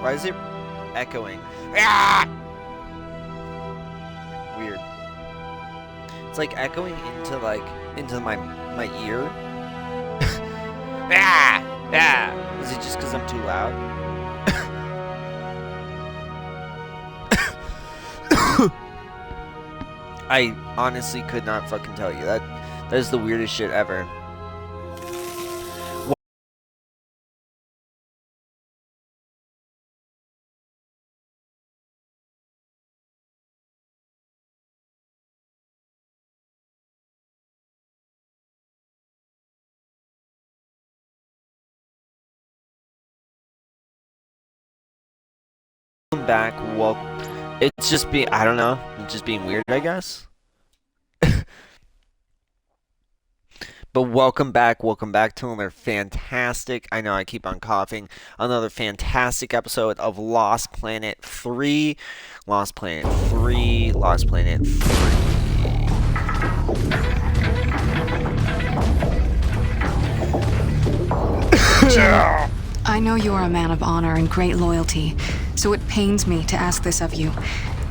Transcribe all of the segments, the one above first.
Why is it echoing? Ah! Weird. It's like echoing into my ear. Ah! Ah! Is it just because I'm too loud? I honestly could not fucking tell you. That is the weirdest shit ever. Welcome back. Well, it's just being, I don't know, it's just being weird, I guess. But welcome back to another fantastic, I know I keep on coughing, another fantastic episode of Lost Planet 3. Lost Planet 3. Jim, I know you are a man of honor and great loyalty, so it pains me to ask this of you.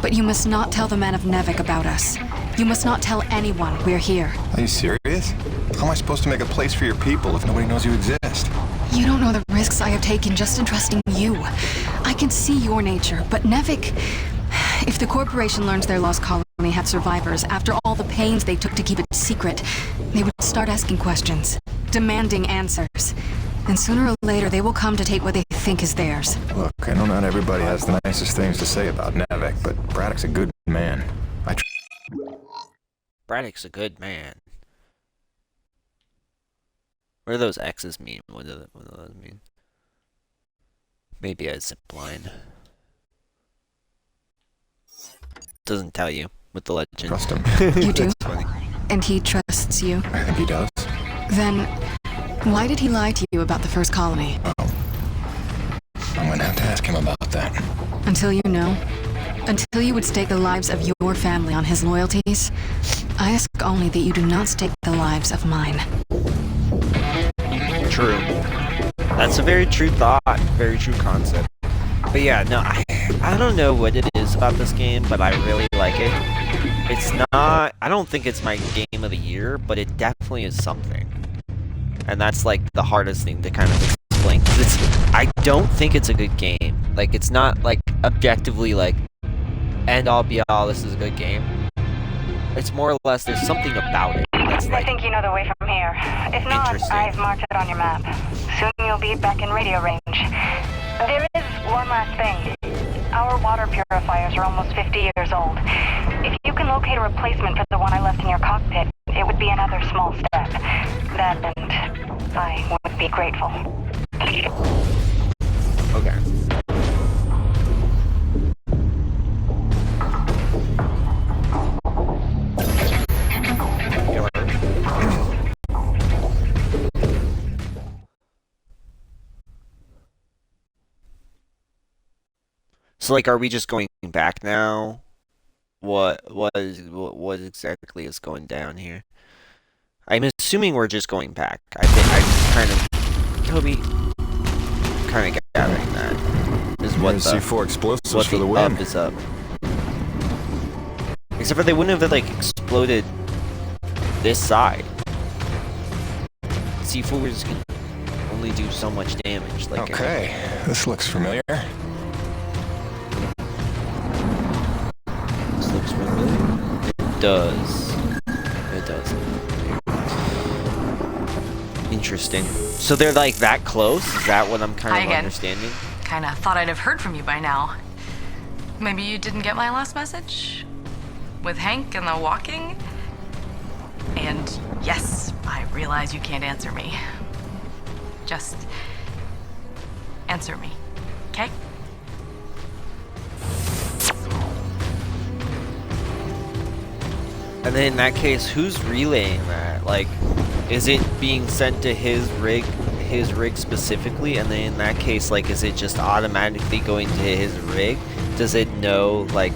But you must not tell the men of Nevik about us. You must not tell anyone we're here. Are you serious? How am I supposed to make a place for your people if nobody knows you exist? You don't know the risks I have taken just in trusting you. I can see your nature, but Nevik... If the corporation learns their lost colony had survivors, after all the pains they took to keep it secret, they would start asking questions, demanding answers. And sooner or later, they will come to take what they think is theirs. Look, I know not everybody has the nicest things to say about Nevik, but Braddock's a good man. Braddock's a good man. What do those X's mean? What do those mean? Maybe a zip line. Doesn't tell you with the legend. Trust him. You do? That's funny. And he trusts you? I think he does. Then, why did he lie to you about the first colony? Oh. I'm gonna have to ask him about that. Until you know? Until you would stake the lives of your family on his loyalties? I ask only that you do not stake the lives of mine. True. That's a very true thought, very true concept. But yeah, no, I don't know what it is about this game, but I really like it. It's not, I don't think it's my game of the year, but it definitely is something. And that's like the hardest thing to kind of explain. 'Cause I don't think it's a good game. Like, it's not like objectively like, end all be all, this is a good game. It's more or less, there's something about it that's like, I think you know the way from here. If not, I've marked it on your map. Soon you'll be back in radio range. There is one last thing. Our water purifiers are almost 50 years old. If you can locate a replacement for the one I left in your cockpit, it would be another small step. That and I would be grateful. okay. So, like, are we just going back now? What exactly is going down here? I'm assuming we're just going back. I think I kind of gathering that is what the C4 explosives what for the the win. up is up. Except for they wouldn't have like exploded this side. C4s can only do so much damage. Like Okay, this looks familiar. This looks familiar. It does. It does. Interesting. So they're like that close? Is that what I'm kind of understanding? Kinda thought I'd have heard from you by now. Maybe you didn't get my last message? With Hank and the walking? And yes, I realize you can't answer me. Just answer me, okay? And then in that case, who's relaying that? Like, is it being sent to his rig specifically? And then in that case, like, is it just automatically going to his rig? Does it know, like,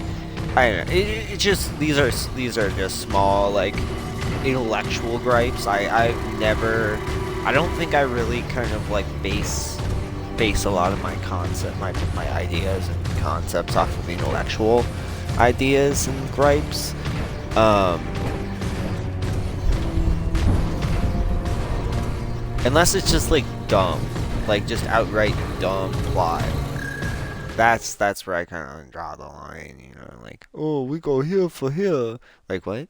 I don't know. It just, these are just small, like, intellectual gripes. I don't think I really kind of, like, base base a lot of my my ideas and concepts off of intellectual ideas and gripes. Unless it's just like dumb, like just outright dumb plot. That's where I kind of draw the line, you know, like, oh, we go here for here. Like, what?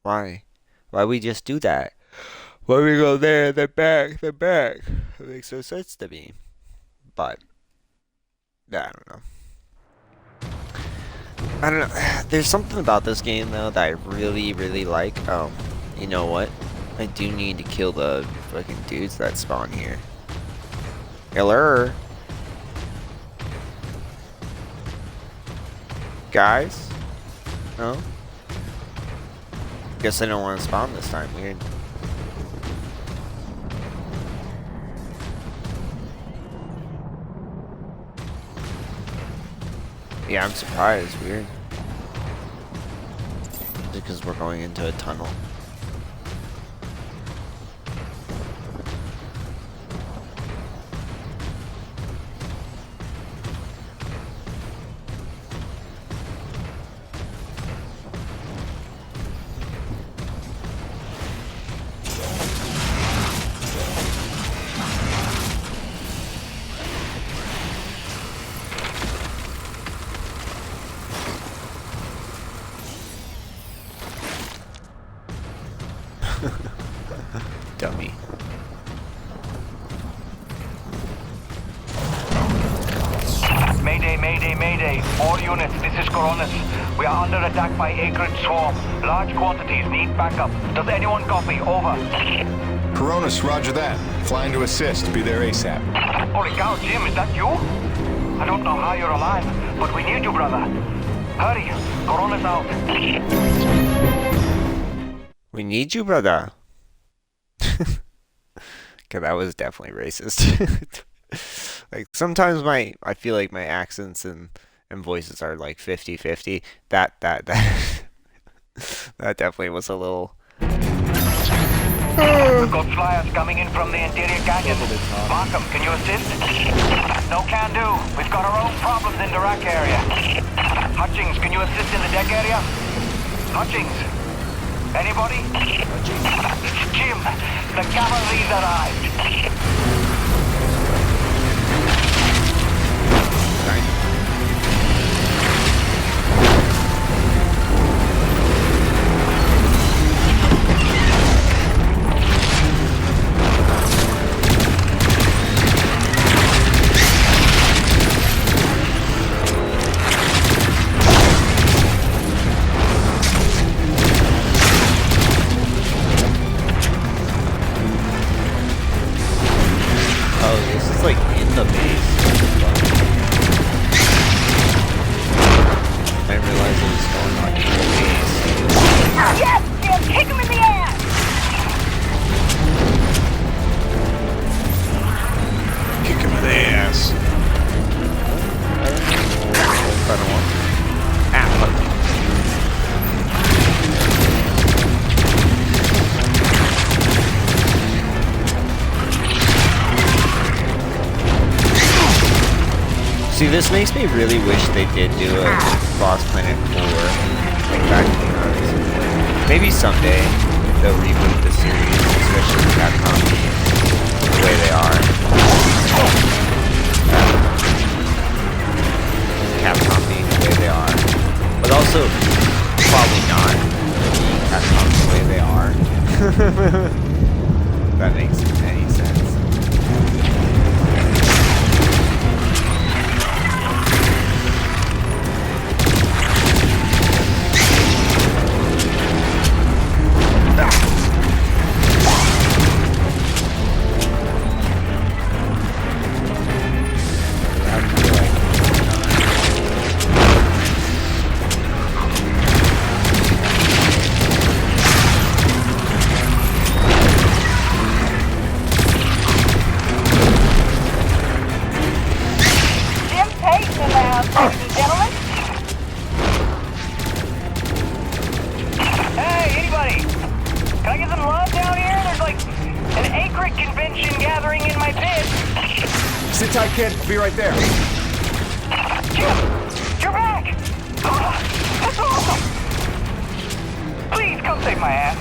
Why? Why we just do that? Why we go there, then back, then back? It makes no sense to me. But, yeah, I don't know. There's something about this game, though, that I really, really like. Oh, you know what? I do need to kill the fucking dudes that spawn here. Hello? Guys? No? Guess I don't want to spawn this time. Weird. Yeah, I'm surprised. Weird. Just because we're going into a tunnel. Dummy. Mayday, mayday, mayday. All units, this is Coronis. We are under attack by Acrid Swarm. Large quantities need backup. Does anyone copy? Over. Coronis, roger that. Flying to assist. Be there ASAP. Holy cow, Jim, is that you? I don't know how you're alive, but we need you, brother. Hurry. Coronis out. We need you, brother. Okay, that was definitely racist. Like, sometimes I feel like my accents and voices are like 50-50. That definitely was a little... We've got flyers coming in from the interior canyon. Markham, can you assist? No can do. We've got our own problems in the rack area. Hutchings, can you assist in the deck area? Hutchings? Anybody? It's Jim. The cavalry's arrived. See, this makes me really wish they did do a Boss Planet 4, like back to the honest. Maybe someday they'll reboot the series, especially with Capcom being the way they are. Capcom being the way they are. But also, probably not being Capcom the way they are. That makes any sense. right there. Jim! You're back! That's awesome! Please come save my ass.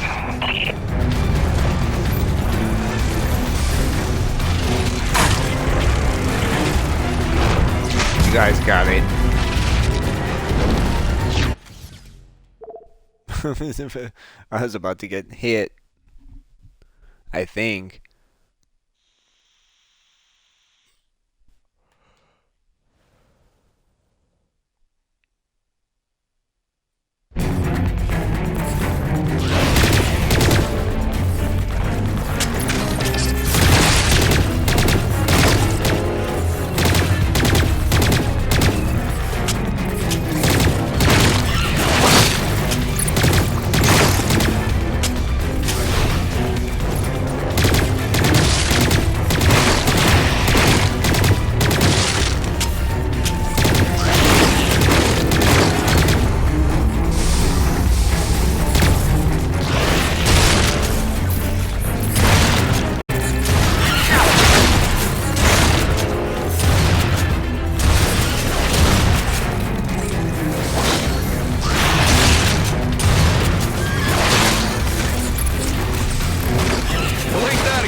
You guys got it. I was about to get hit. I think.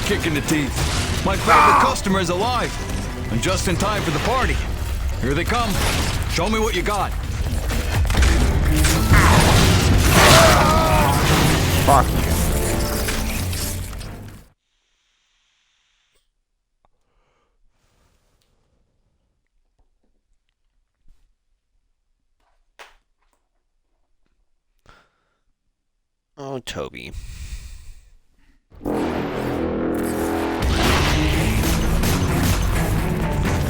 Kick in the teeth. My favorite customer is alive. And just in time for the party. Here they come. Show me what you got. Fuck. Oh, Toby.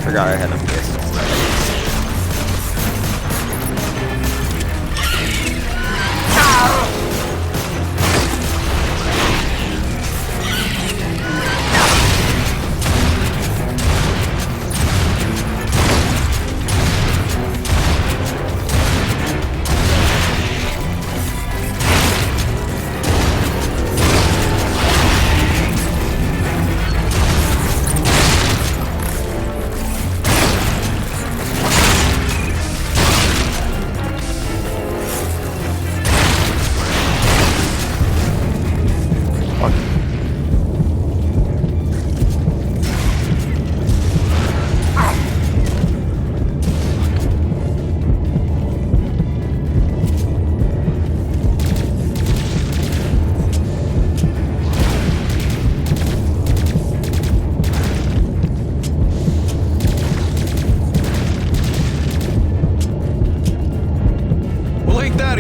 Forgot I had a pistol.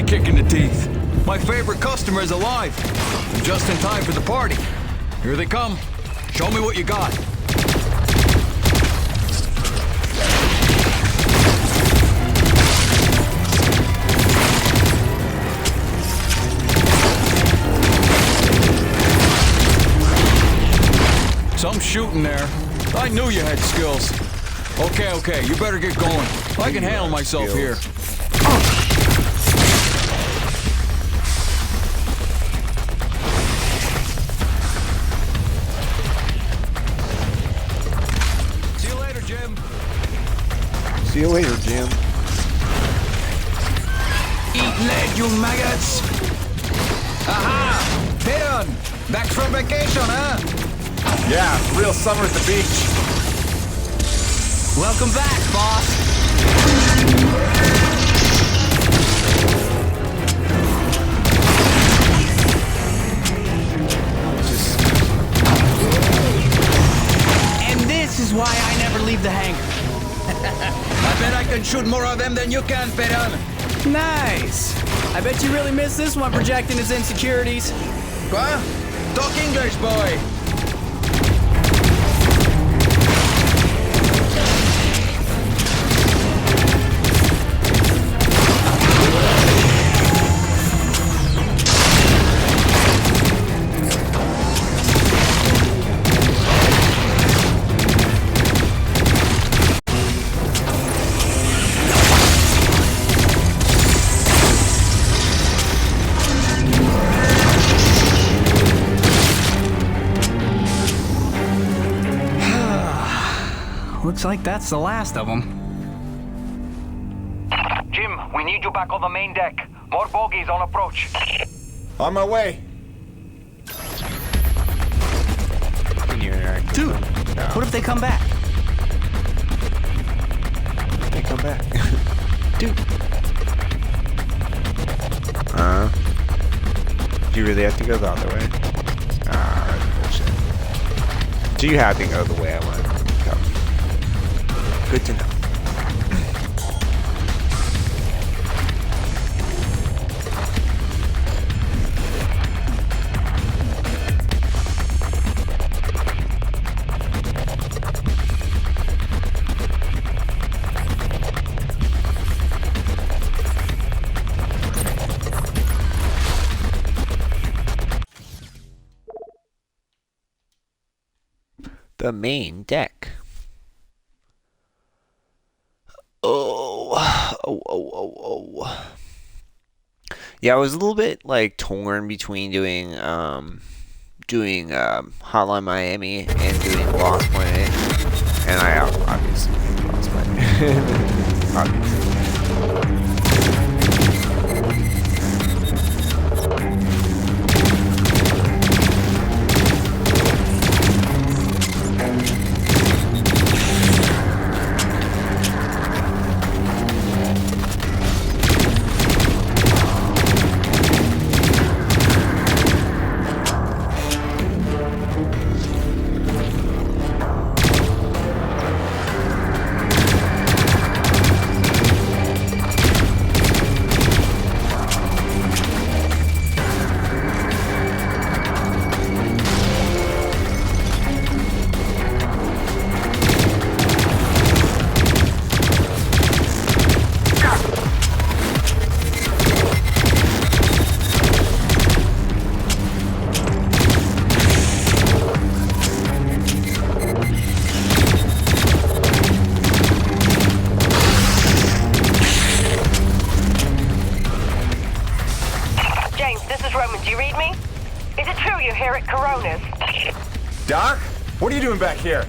Kick in the teeth. My favorite customer is alive. And just in time for the party. Here they come. Show me what you got. Some shooting there. I knew you had skills. Okay, you better get going. I can handle myself here. See you later, Jim. Eat lead, you maggots! Aha! Peon! Back from vacation, huh? Yeah, real summer at the beach. Welcome back, boss! And this is why I never leave the hangar. I bet I can shoot more of them than you can, Peron. Nice. I bet you really miss this one projecting his insecurities. What? Talk English, boy. Looks like that's the last of them. Jim, we need you back on the main deck. More bogies on approach. On my way. Can you interact with Dude, them? No. what if they come back? They come back. Dude. Do you really have to go the other way? That's bullshit. Do you have to go the way I want to go? Good to know. The main deck. Oh. Yeah, I was a little bit like torn between doing Hotline Miami and doing Lost Planet, and I obviously picked Lost Planet. Obviously. Doc? What are you doing back here?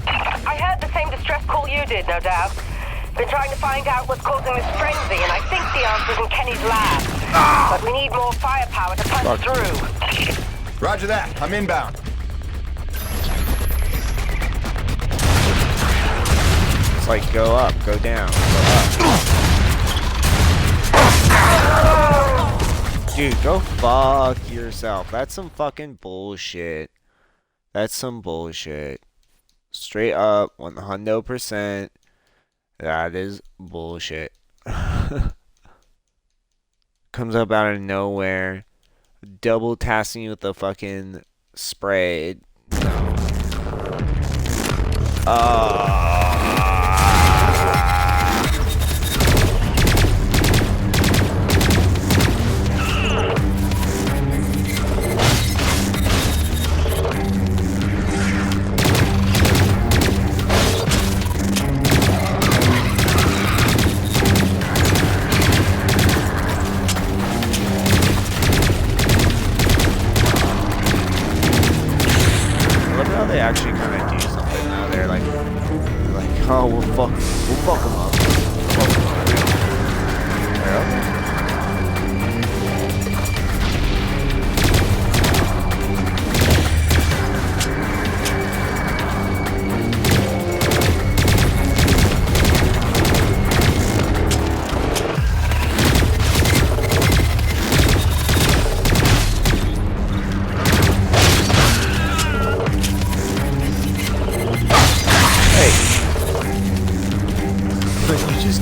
I heard the same distress call you did, no doubt. Been trying to find out what's causing this frenzy, and I think the answer's in Kenny's lab. But we need more firepower to punch through. Roger that. I'm inbound. It's like go up, go down, go up. Dude, go fuck yourself. That's some fucking bullshit. That's some bullshit. Straight up, 100%. That is bullshit. Comes up out of nowhere. Double tasking you with the fucking spray. No. They actually kind of do something now. They're like, oh, we'll fuck them up.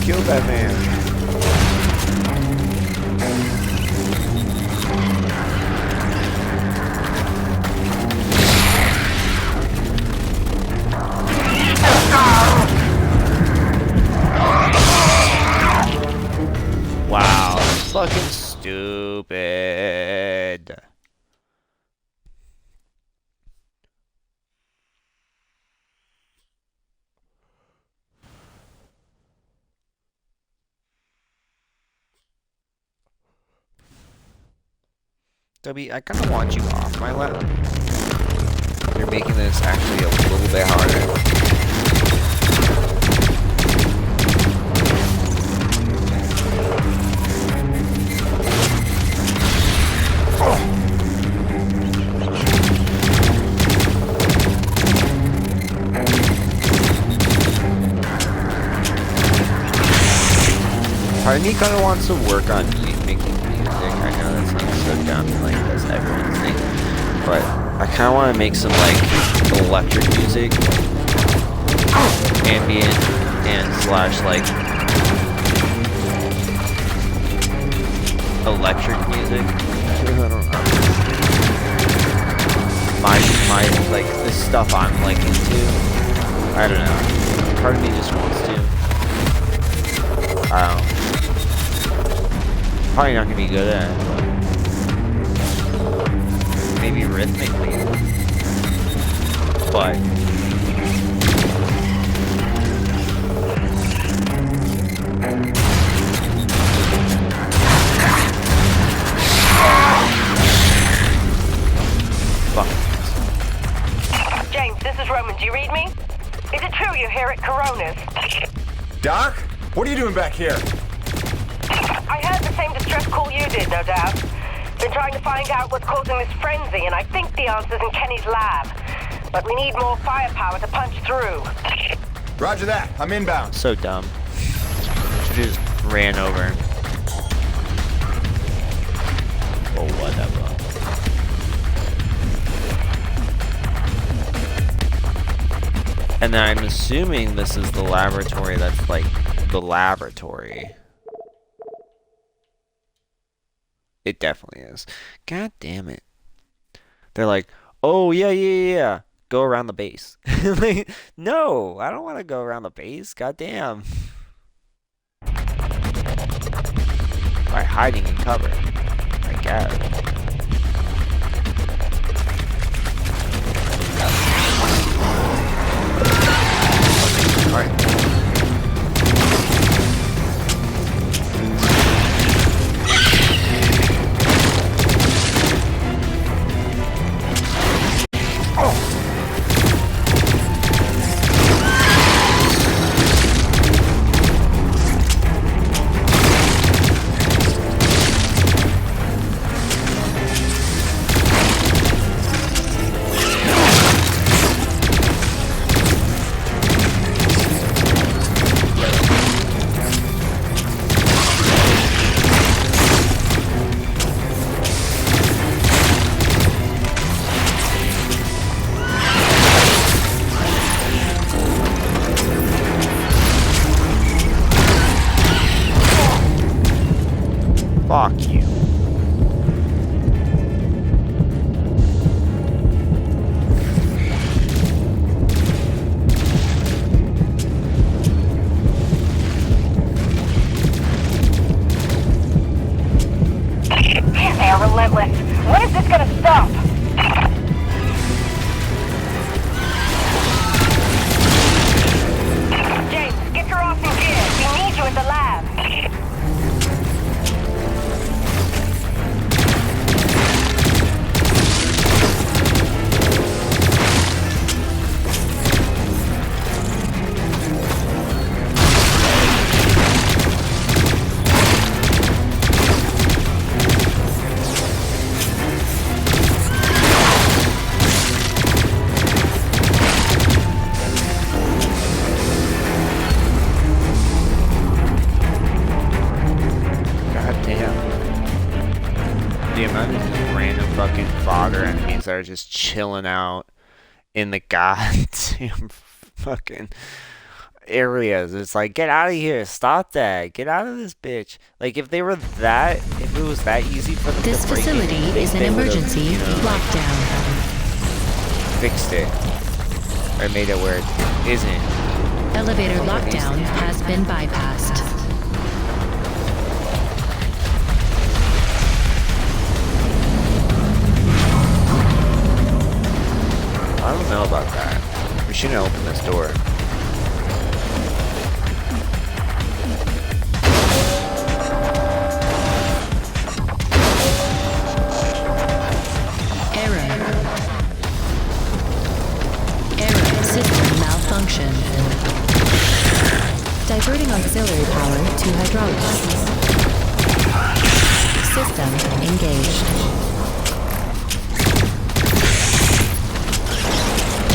Killed that man. Wow, that's fucking stupid. Debbie, I kind of want you off my lap. You're making this actually a little bit harder. part of me kind of wants to work on making music. I know that sounds so dumb, like that's everyone's thing, but I kind of want to make some like electric music, ambient and slash like electric music. I don't know. My like the stuff I'm like into. I don't know. Part of me just wants to. I don't know. Probably not gonna be good at it, but maybe rhythmically. But James, this is Roman. Do you read me? Is it true you're here at Corona's? Doc? What are you doing back here? I heard the same distress call you did, no doubt. Been trying to find out what's causing this frenzy, and I think the answer's in Kenny's lab. But we need more firepower to punch through. Roger that. I'm inbound. so dumb. She just ran over. Or whatever. And then I'm assuming this is the laboratory that's like the laboratory. It definitely is. God damn it. They're like, oh yeah. Go around the base. Like, no, I don't want to go around the base. God damn. By hiding in cover. I guess. Alright. Fuck you. They are relentless. When is this gonna stop? James, get your ass in gear. We need you at the lab. The amount of just random fucking fodder enemies that are just chilling out in the goddamn fucking areas. It's like, get out of here, stop that, get out of this bitch. Like, if they were that, if it was that easy for them This to break facility in, is an emergency lockdown. Fixed it. Or made it where it isn't. Elevator lockdown has been bypassed. I don't know about that. We shouldn't open this door. Error. System malfunction. Diverting auxiliary power to hydraulics. System engaged.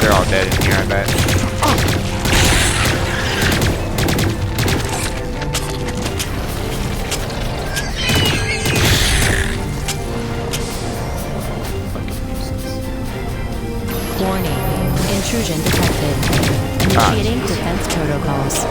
They're all dead in here, I bet. Initiating defense protocols.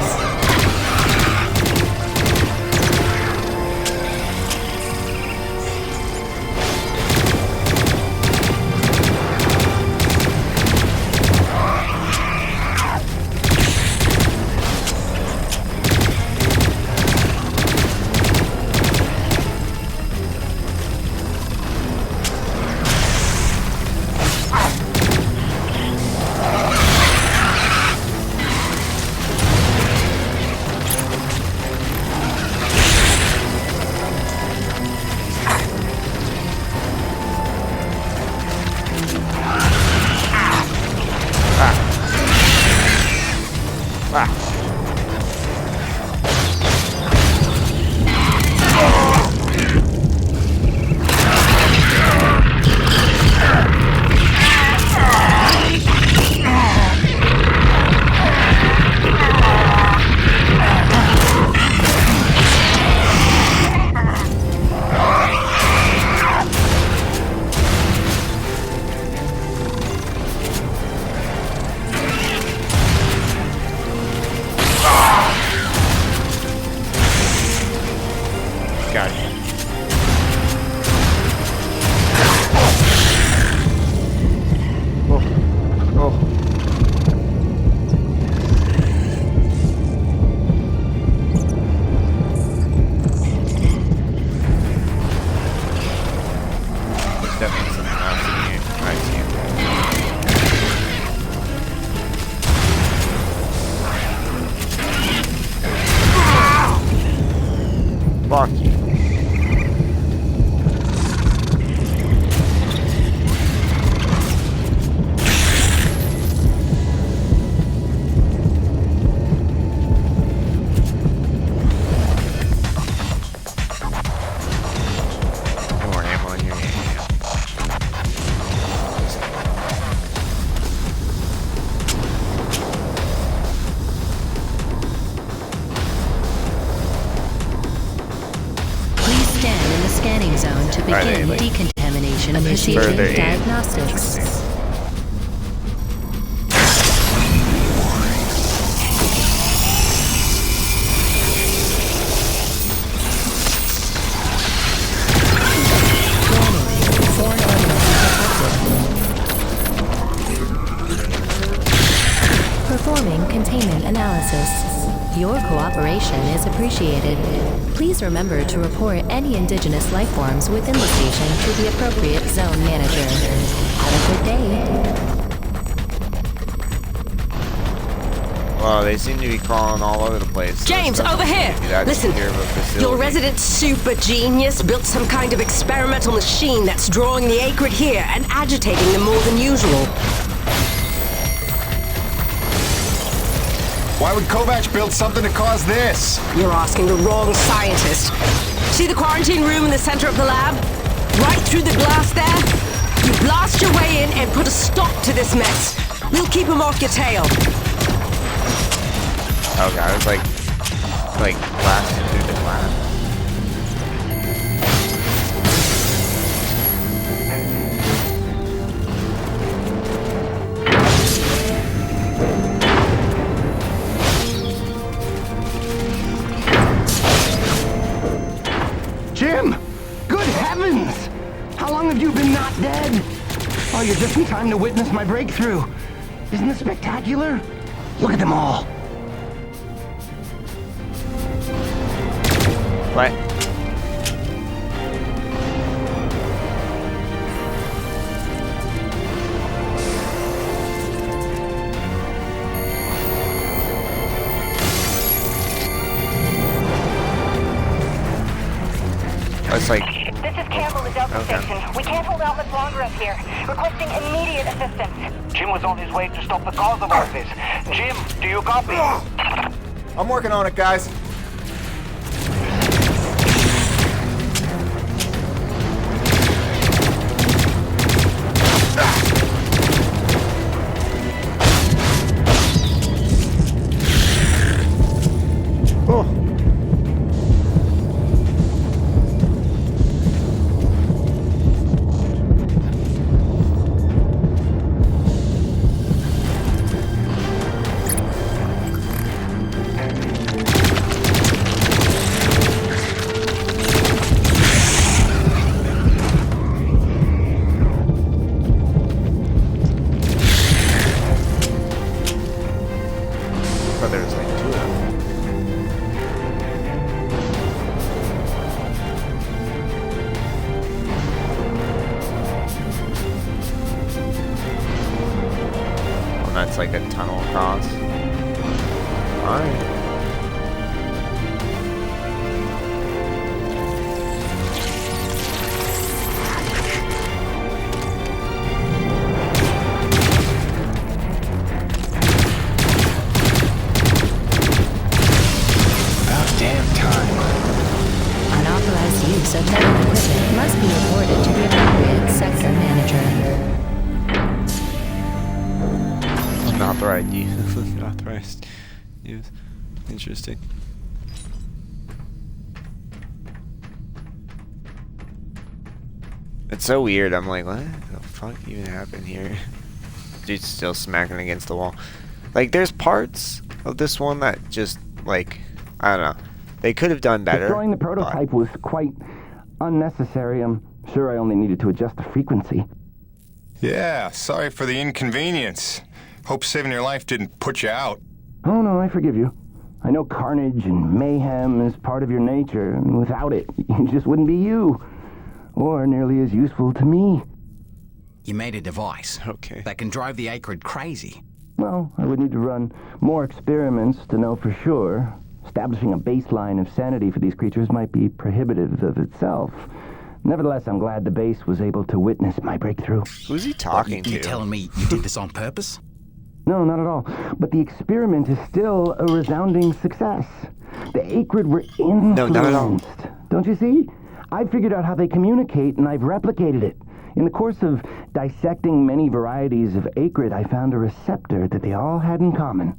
Begin decontamination and proceeding diagnostics. Performing containment analysis. Your cooperation is appreciated. Please remember to report any indigenous life forms within the station to the appropriate zone manager. Have a good day. Well, they seem to be crawling all over the place. James, over here! Listen, your resident super genius built some kind of experimental machine that's drawing the acrid here and agitating them more than usual. Why would Kovac build something to cause this? You're asking the wrong scientist. See the quarantine room in the center of the lab? Right through the glass there? You blast your way in and put a stop to this mess. We'll keep him off your tail. Oh god, it's like blasting through the glass. Jim! Good heavens! How long have you been not dead? Oh, you're just in time to witness my breakthrough. Isn't this spectacular? Look at them all. What? It's like... This is Campbell, the Delta Station. We can't hold out much longer up here. Requesting immediate assistance. Jim was on his way to stop the cause of all this. Jim, do you copy? I'm working on it, guys. like a tunnel across. Alright. Unauthorized use of medical equipment must be reported to the appropriate sector manager. Unauthorized use. Unauthorized use. Interesting. It's so weird. I'm like, what the fuck even happened here? Dude's still smacking against the wall. Like, there's parts of this one that just, like, I don't know. They could have done better. Destroying the prototype was quite unnecessary. I'm sure I only needed to adjust the frequency. Yeah, sorry for the inconvenience. Hope saving your life didn't put you out. Oh no, I forgive you. I know carnage and mayhem is part of your nature, and without it, you just wouldn't be you. Or nearly as useful to me. You made a device that can drive the Acrid crazy. Well, I would need to run more experiments to know for sure. Establishing a baseline of sanity for these creatures might be prohibitive of itself. Nevertheless, I'm glad the base was able to witness my breakthrough. Who's he talking to? You telling me you did this on purpose? No, not at all. But the experiment is still a resounding success. The Acrid were influenced. No, not at all. Don't you see? I've figured out how they communicate, and I've replicated it. In the course of dissecting many varieties of Acrid, I found a receptor that they all had in common.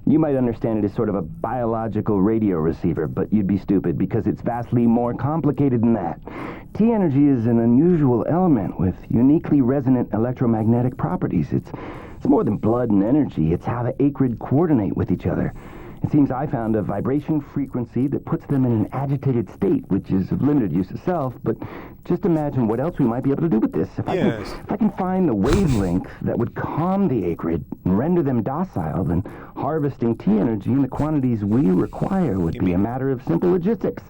You might understand it as sort of a biological radio receiver, but you'd be stupid because it's vastly more complicated than that. T-energy is an unusual element with uniquely resonant electromagnetic properties. It's more than blood and energy. It's how the Acrid coordinate with each other. It seems I found a vibration frequency that puts them in an agitated state, which is of limited use itself, but just imagine what else we might be able to do with this. If I can find the wavelength that would calm the Acrid and render them docile, then harvesting T-energy in the quantities we require would be a matter of simple logistics,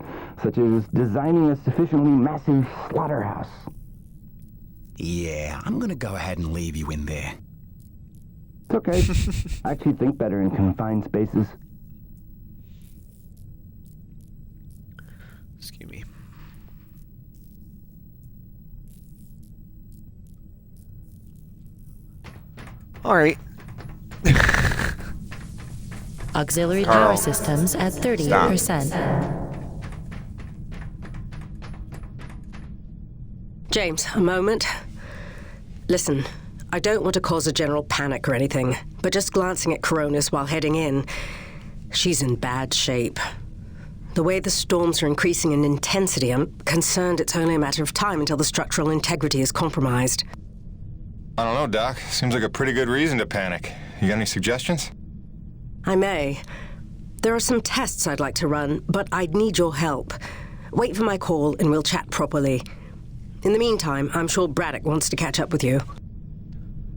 such as designing a sufficiently massive slaughterhouse. Yeah, I'm gonna go ahead and leave you in there. It's okay. I actually think better in confined spaces. Excuse me. Alright. Auxiliary power systems at 30%. James, a moment. Listen, I don't want to cause a general panic or anything, but just glancing at Coronis while heading in, she's in bad shape. The way the storms are increasing in intensity, I'm concerned it's only a matter of time until the structural integrity is compromised. I don't know, Doc. Seems like a pretty good reason to panic. You got any suggestions? I may. There are some tests I'd like to run, but I'd need your help. Wait for my call and we'll chat properly. In the meantime, I'm sure Braddock wants to catch up with you.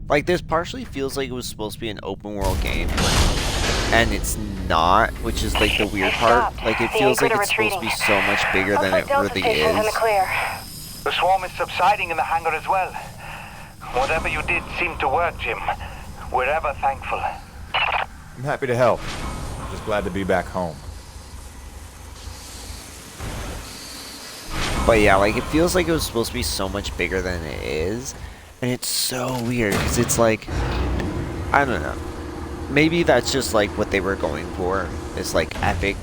Like, this partially feels like it was supposed to be an open world game, and it's not, which is like the weird part. Like, it feels like it's supposed to be so much bigger than it really is. The swarm is subsiding in the hangar as well. Whatever you did seemed to work, Jim. We're ever thankful. I'm happy to help. I'm just glad to be back home. But yeah, like, it feels like it was supposed to be so much bigger than it is. And it's so weird, because it's like, I don't know. Maybe that's just like what they were going for. It's like epic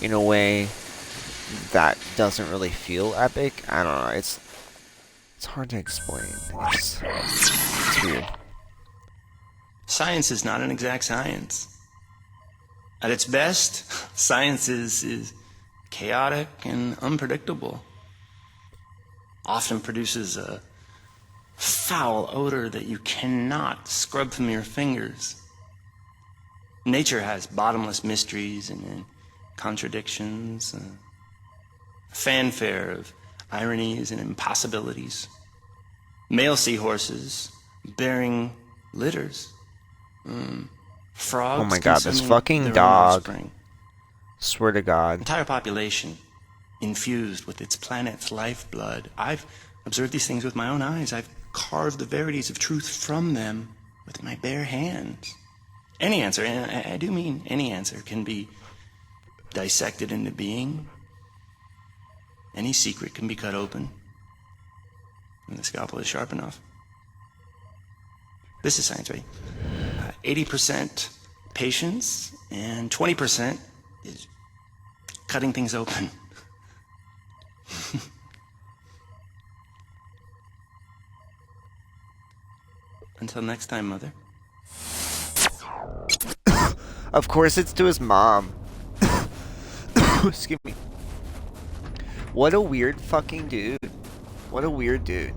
in a way that doesn't really feel epic. I don't know. It's hard to explain. It's weird. Science is not an exact science. At its best, science is chaotic and unpredictable. Often produces a foul odor that you cannot scrub from your fingers. Nature has bottomless mysteries and contradictions, a fanfare of ironies and impossibilities. Male seahorses bearing litters. Frogs. Oh my god, this consuming fucking their own dog. offspring. Swear to God. Entire population infused with its planet's lifeblood. I've observed these things with my own eyes. I've carved the verities of truth from them with my bare hands. Any answer, and I do mean any answer, can be dissected into being. Any secret can be cut open. And the scalpel is sharp enough. This is science, right? 80% patience and 20% is cutting things open. Until next time, Mother. Of course it's to his mom. Excuse me. What a weird fucking dude. What a weird dude.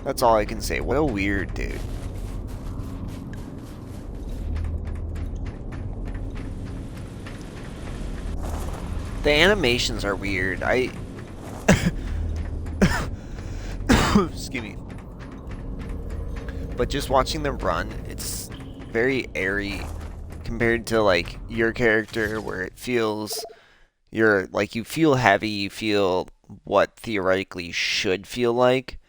That's all I can say. What a weird dude. The animations are weird. Excuse me. But just watching them run, it's very airy compared to like your character where it feels you feel heavy, you feel what theoretically should feel like.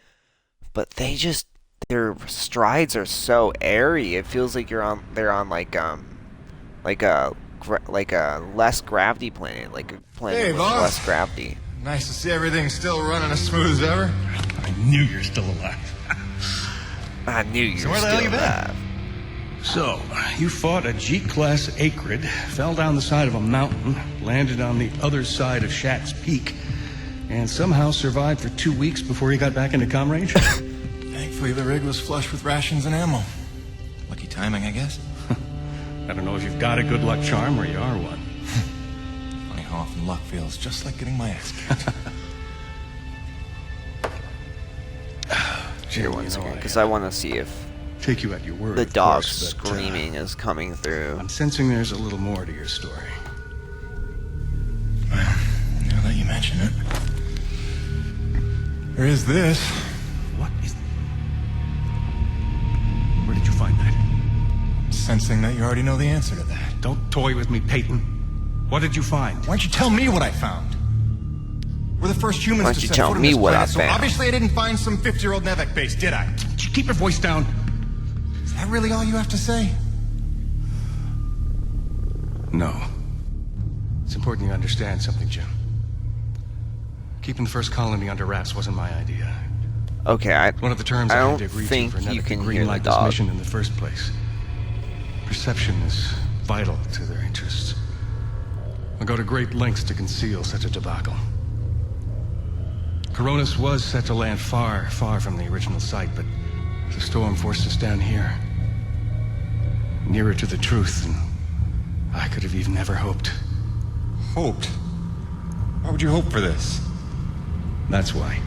But their strides are so airy. It feels like they're on like a less gravity planet, like a planet with less gravity. Nice to see everything still running as smooth as ever. I knew you're still alive. I knew you So were where the hell still you been? alive. So, you fought a G-class acrid, fell down the side of a mountain, landed on the other side of Shat's Peak, and somehow survived for 2 weeks before you got back into comm range? Thankfully, the rig was flush with rations and ammo. Lucky timing, I guess. I don't know if you've got a good luck charm or you are one. Funny how often luck feels just like getting my ass kicked. Here one second, because I want to see if take you at your word, the of dog course, but, screaming is coming through. I'm sensing there's a little more to your story. Well, now that you mention it, there is this. What is... Where did you find that? Sensing that you already know the answer to that. Don't toy with me, Peyton. What did you find? Why don't you tell me what I found? We're the first humans Why to don't you set tell foot on me this what I planet, so found? obviously I didn't find some 50-year-old Nevek base, did I? Keep your voice down. Is that really all you have to say? No. It's important you understand something, Jim. Keeping the first colony under wraps wasn't my idea. Okay, One of the terms I I had don't to agree think to for you Nevek can to hear the greenlight this dog. mission in the first place. Perception is vital to their interests. I'll go to great lengths to conceal such a debacle. Coronis was set to land far, far from the original site, but the storm forced us down here. Nearer to the truth than I could have even ever hoped. Hoped? Why would you hope for this? That's why.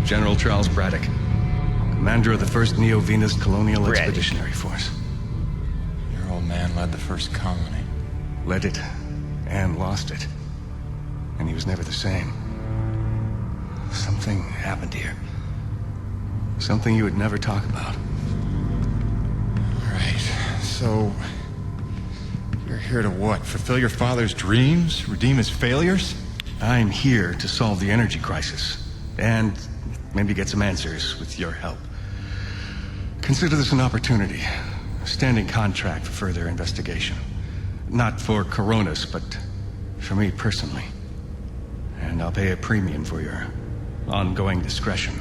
General Charles Braddock, commander of the 1st Neo-Venus Colonial Expeditionary Force. Your old man led the first colony. Led it, and lost it. And he was never the same. Something happened here. Something you would never talk about. Right. So, you're here to what? Fulfill your father's dreams? Redeem his failures? I'm here to solve the energy crisis. And maybe get some answers with your help. Consider this an opportunity. A standing contract for further investigation. Not for Coronis, but for me personally. And I'll pay a premium for your ongoing discretion.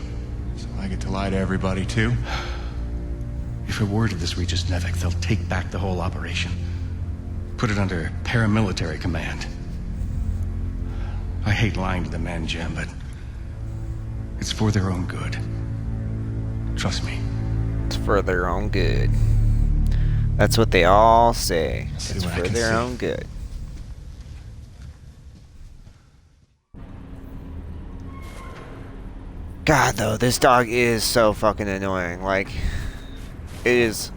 So I get to lie to everybody, too? If a word of this reaches Nevek, they'll take back the whole operation. Put it under paramilitary command. I hate lying to the men, Jim, but it's for their own good. Trust me. It's for their own good. That's what they all say. See It's what I for can their see. own good. God, though, this dog is so fucking annoying. Like, it is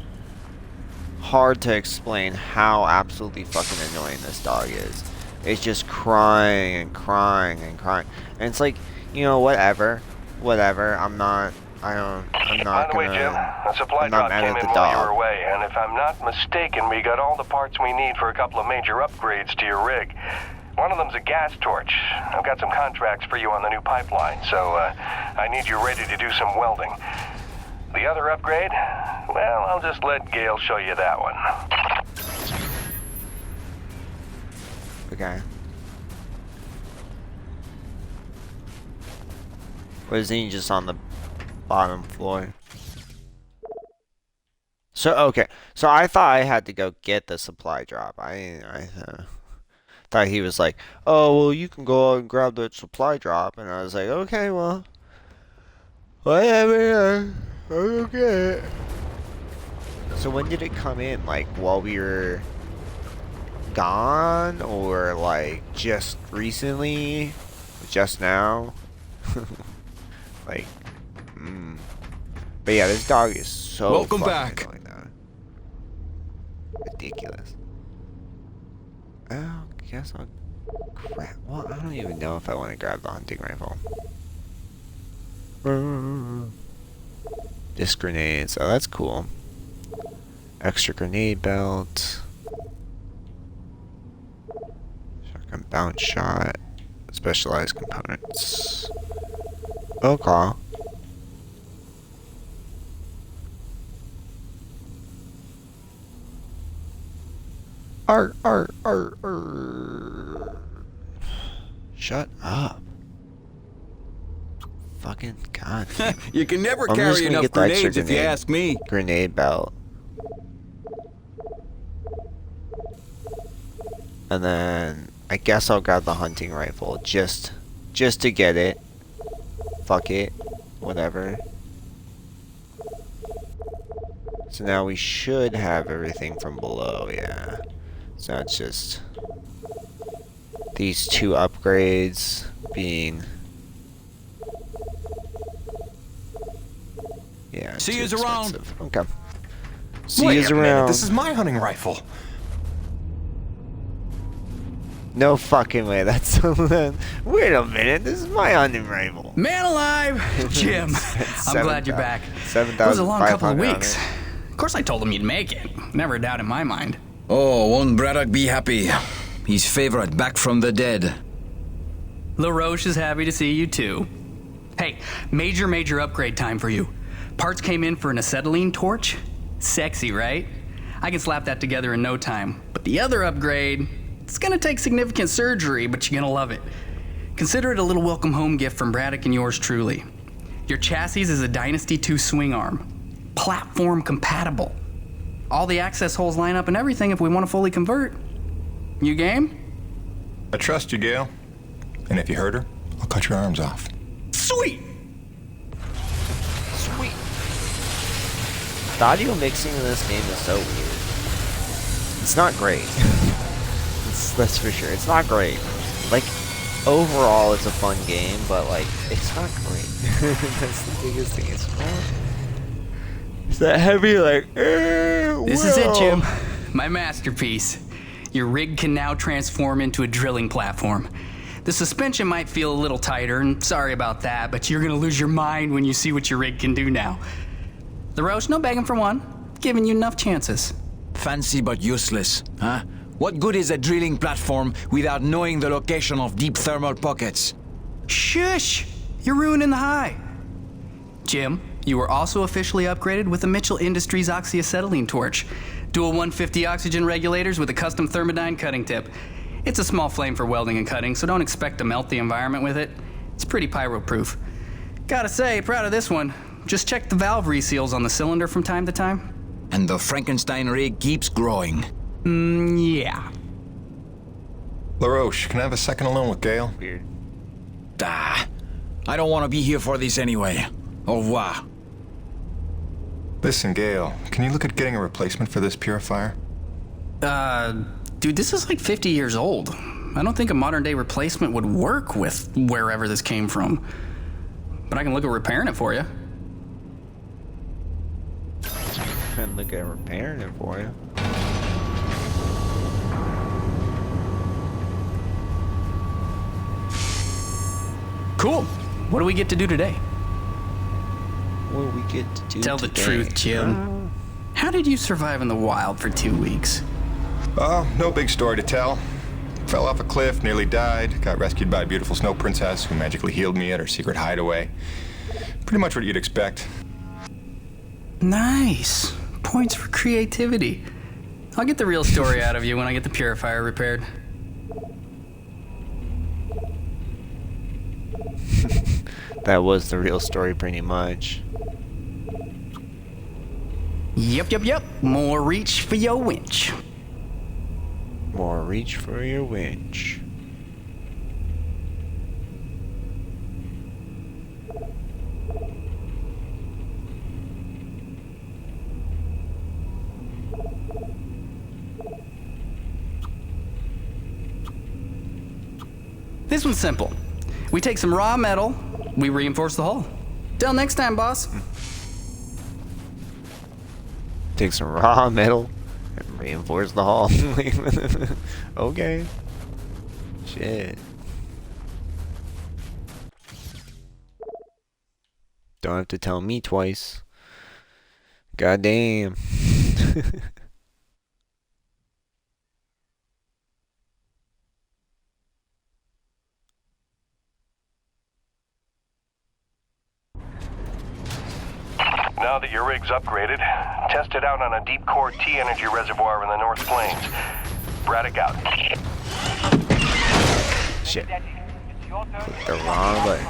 hard to explain how absolutely fucking annoying this dog is. It's just crying and crying and crying. And it's like, you know, whatever. I'm not By the gonna... way, Jim, a supply I'm not drop mad came at in the while you dog. were away, and if I'm not mistaken, we got all the parts we need for a couple of major upgrades to your rig. One of them's a gas torch. I've got some contracts for you on the new pipeline, so I need you ready to do some welding. The other upgrade? Well, I'll just let Gale show you that one. Okay. Or is he just on the bottom floor? So, okay. So I thought I had to go get the supply drop. I thought he was like, oh, well, you can go out and grab that supply drop. And I was like, okay, well, whatever. Okay. So when did it come in? Like, while we were gone? Or, like, just recently? Just now? Like, But yeah, this dog is so Welcome back. Annoying, though. Ridiculous. Oh, guess I'll grab. Well, I don't even know if I want to grab the hunting rifle. Disc grenades. Oh, that's cool. Extra grenade belt. Shotgun bounce shot. Specialized components. Okay. Arr. Shut up. Fucking god. You can never carry enough grenades if you ask me. Grenade belt. And then I guess I'll grab the hunting rifle just to get it. Fuck it. Whatever. So now we should have everything from below, yeah. So now it's just these two upgrades being, yeah. See you around. Okay. See you around. This is my hunting rifle. No fucking way. That's wait a minute. This is my hunting rifle. Man alive, Jim. I'm glad you're back. It was a long couple of weeks. Of course I told him you'd make it. Never a doubt in my mind. Oh, won't Braddock be happy? His favorite back from the dead. LaRoche is happy to see you too. Hey, major upgrade time for you. Parts came in for an acetylene torch. Sexy, right? I can slap that together in no time. But the other upgrade, it's gonna take significant surgery, but you're gonna love it. Consider it a little welcome home gift from Braddock and yours truly. Your chassis is a Dynasty 2 swing arm. Platform compatible. All the access holes line up and everything if we want to fully convert. You game? I trust you, Gale. And if you hurt her, I'll cut your arms off. Sweet! Sweet. The audio mixing in this game is so weird. It's not great. That's for sure. It's not great. Like, overall, it's a fun game, but, like, it's not great. That's the biggest thing. It's not. It's that heavy, like, This is it, Jim. My masterpiece. Your rig can now transform into a drilling platform. The suspension might feel a little tighter, and sorry about that, but you're gonna lose your mind when you see what your rig can do now. LaRoche, no begging for one. Giving you enough chances. Fancy but useless, huh? What good is a drilling platform without knowing the location of deep thermal pockets? Shush! You're ruining the high. Jim, you were also officially upgraded with the Mitchell Industries oxyacetylene torch. Dual 150 oxygen regulators with a custom thermodyne cutting tip. It's a small flame for welding and cutting, so don't expect to melt the environment with it. It's pretty pyro-proof. Gotta say, proud of this one. Just check the valve reseals on the cylinder from time to time. And the Frankenstein rig keeps growing. Yeah. LaRoche, can I have a second alone with Gale? Weird. I don't want to be here for this anyway. Au revoir. Listen, Gale, can you look at getting a replacement for this purifier? Dude, this is like 50 years old. I don't think a modern-day replacement would work with wherever this came from. But I can look at repairing it for you. And look at repairing it for you. Cool. What do we get to do today? What do we get to do Tell the truth, Jim. How did you survive in the wild for 2 weeks? Oh, no big story to tell. Fell off a cliff, nearly died, got rescued by a beautiful snow princess who magically healed me at her secret hideaway. Pretty much what you'd expect. Nice. Points for creativity. I'll get the real story out of you when I get the purifier repaired. That was the real story pretty much. Yep. More reach for your winch. More reach for your winch. This one's simple. We take some raw metal, we reinforce the hull. Till next time, boss. Take some raw metal and reinforce the hull. Okay. Shit. Don't have to tell me twice. God damn. Now that your rig's upgraded, test it out on a deep core T-energy reservoir in the North Plains. Braddock out. Shit. The wrong button.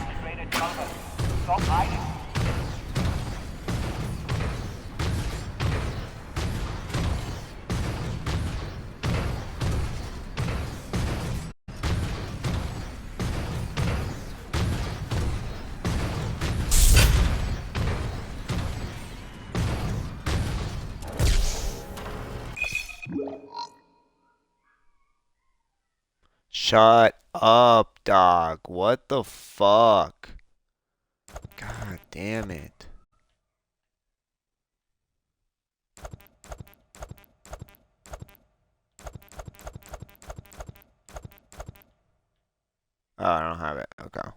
Shut up, dog. What the fuck? God damn it. Oh, I don't have it. Okay.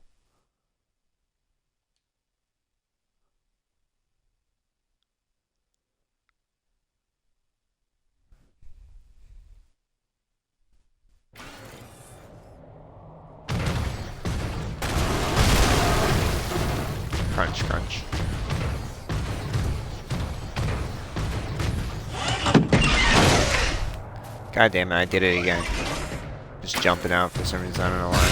Crunch, crunch. God damn it, I did it again. Just jumping out for some reason, I don't know why.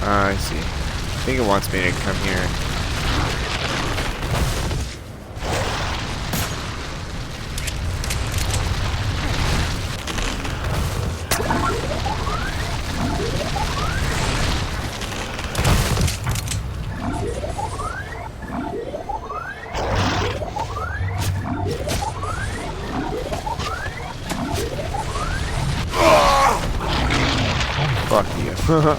I see. I think it wants me to come here. Fuck you.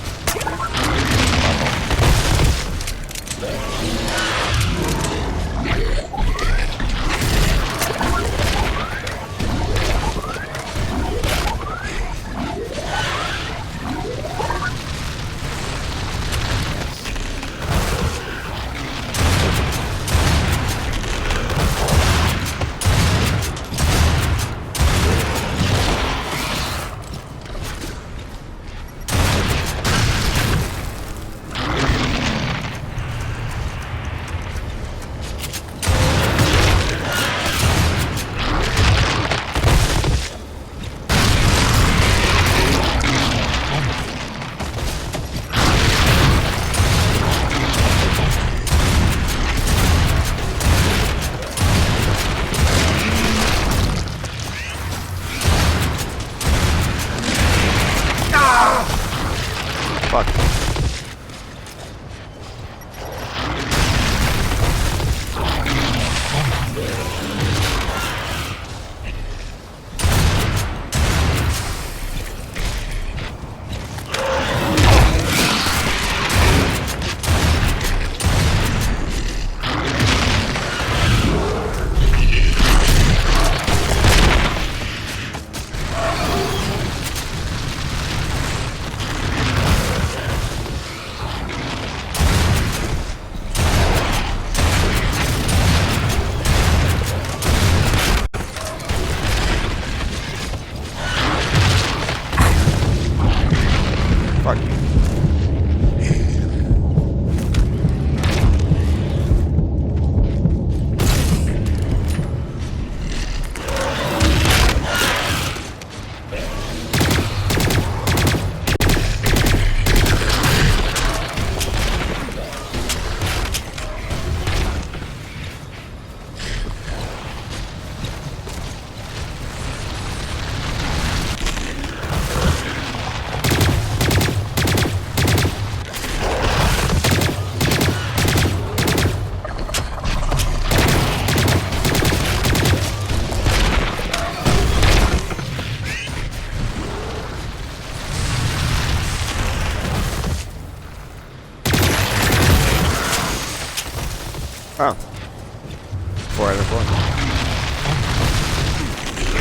4 out of 4.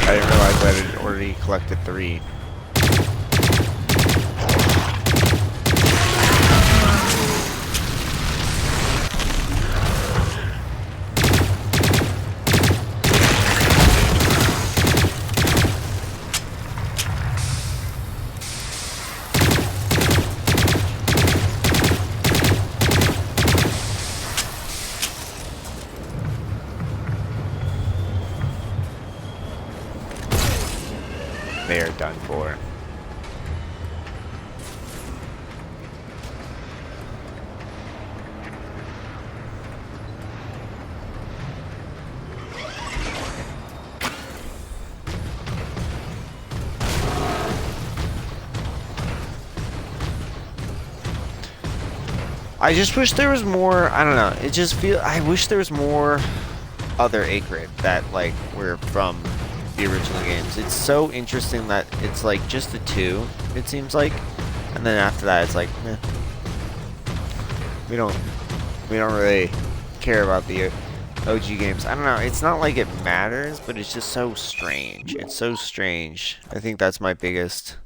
I didn't realize I had already collected 3. They are done for. I just wish there was more, I don't know, I wish there was more other Acrid that, like, were from the original games. It's so interesting that it's, like, just the 2, it seems like, and then after that it's like, meh. We don't really care about the OG games. I don't know, it's not like it matters, but it's just so strange. It's so strange. I think that's my biggest...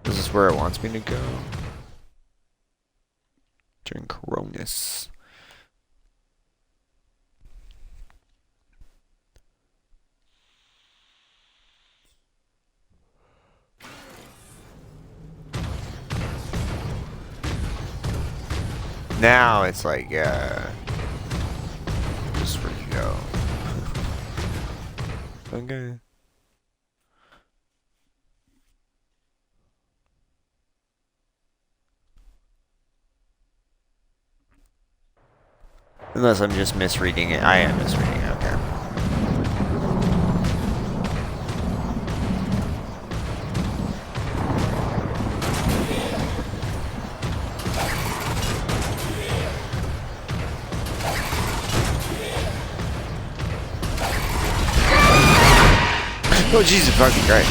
This is where it wants me to go. During Cronus. Now it's like, yeah. This is where you go. Okay. Unless I'm just misreading it. I am misreading it, okay. Oh, Jesus fucking Christ.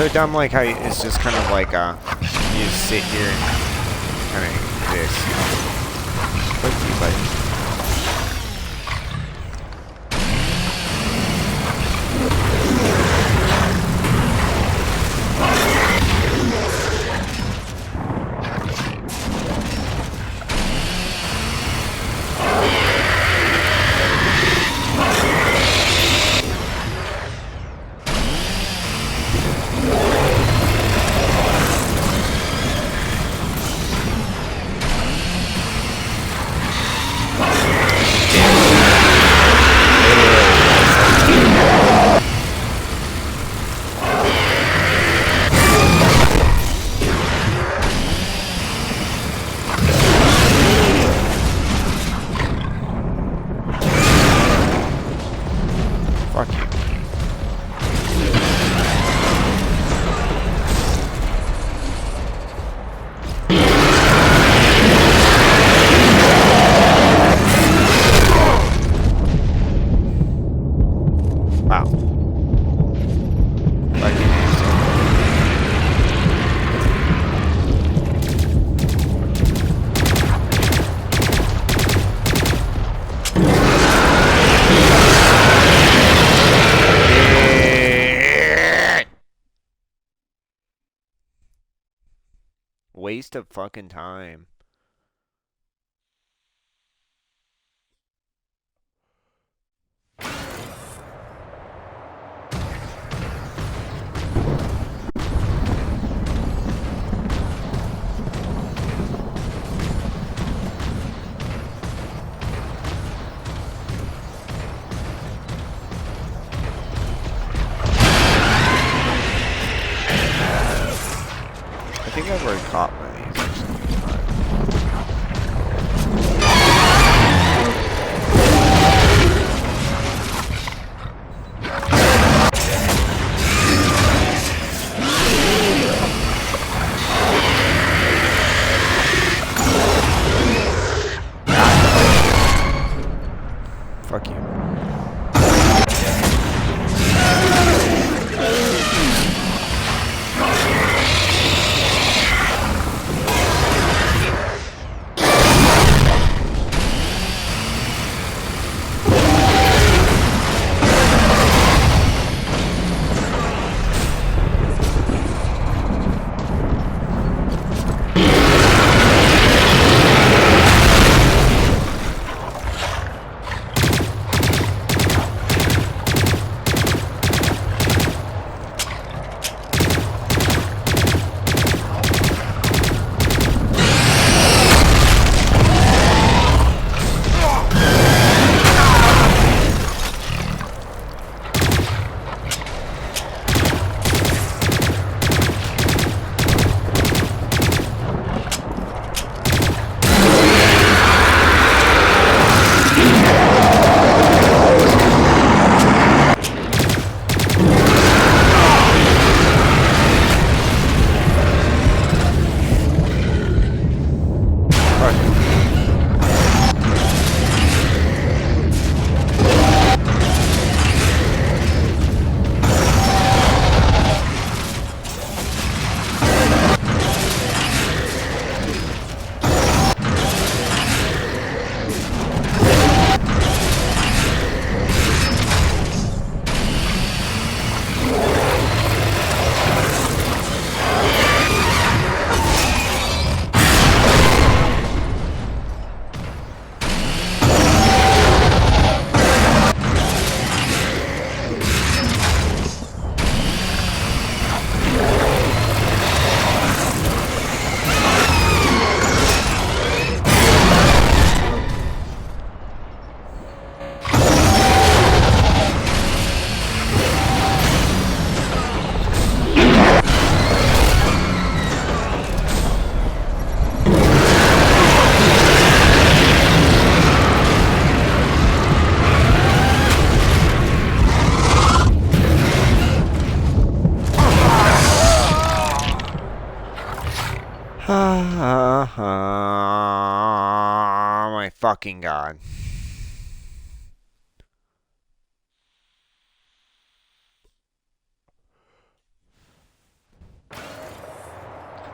so dumb, like how it's just kind of like you just sit here and kind of this. Fuck you, buddy. Waste of fucking time. I think I've already caught one of these actually. Fuck you. My fucking god.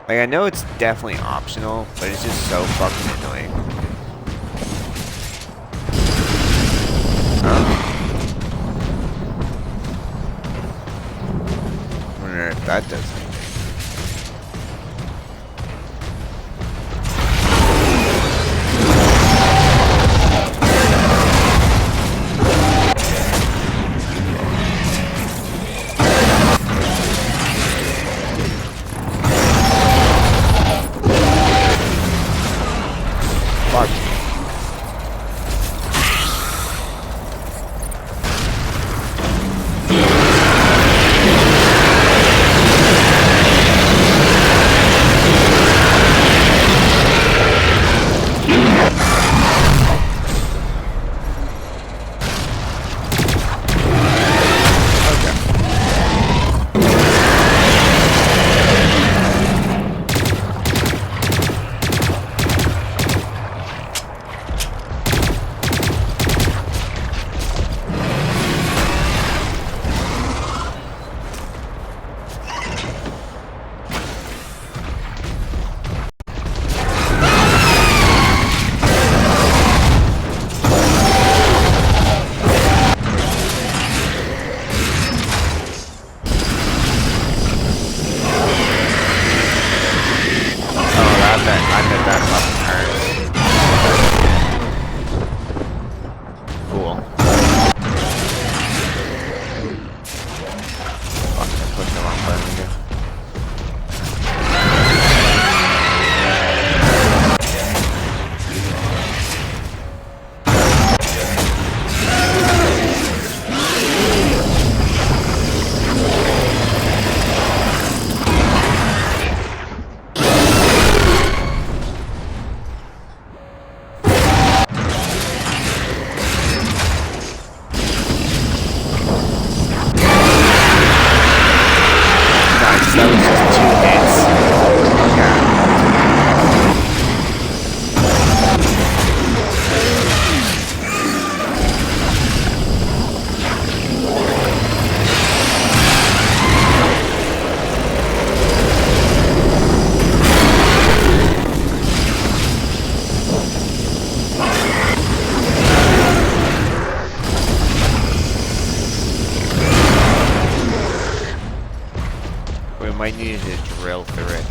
Like, I know it's definitely optional, but it's just so fucking annoying. I wonder if that does anything. Might need to drill through it.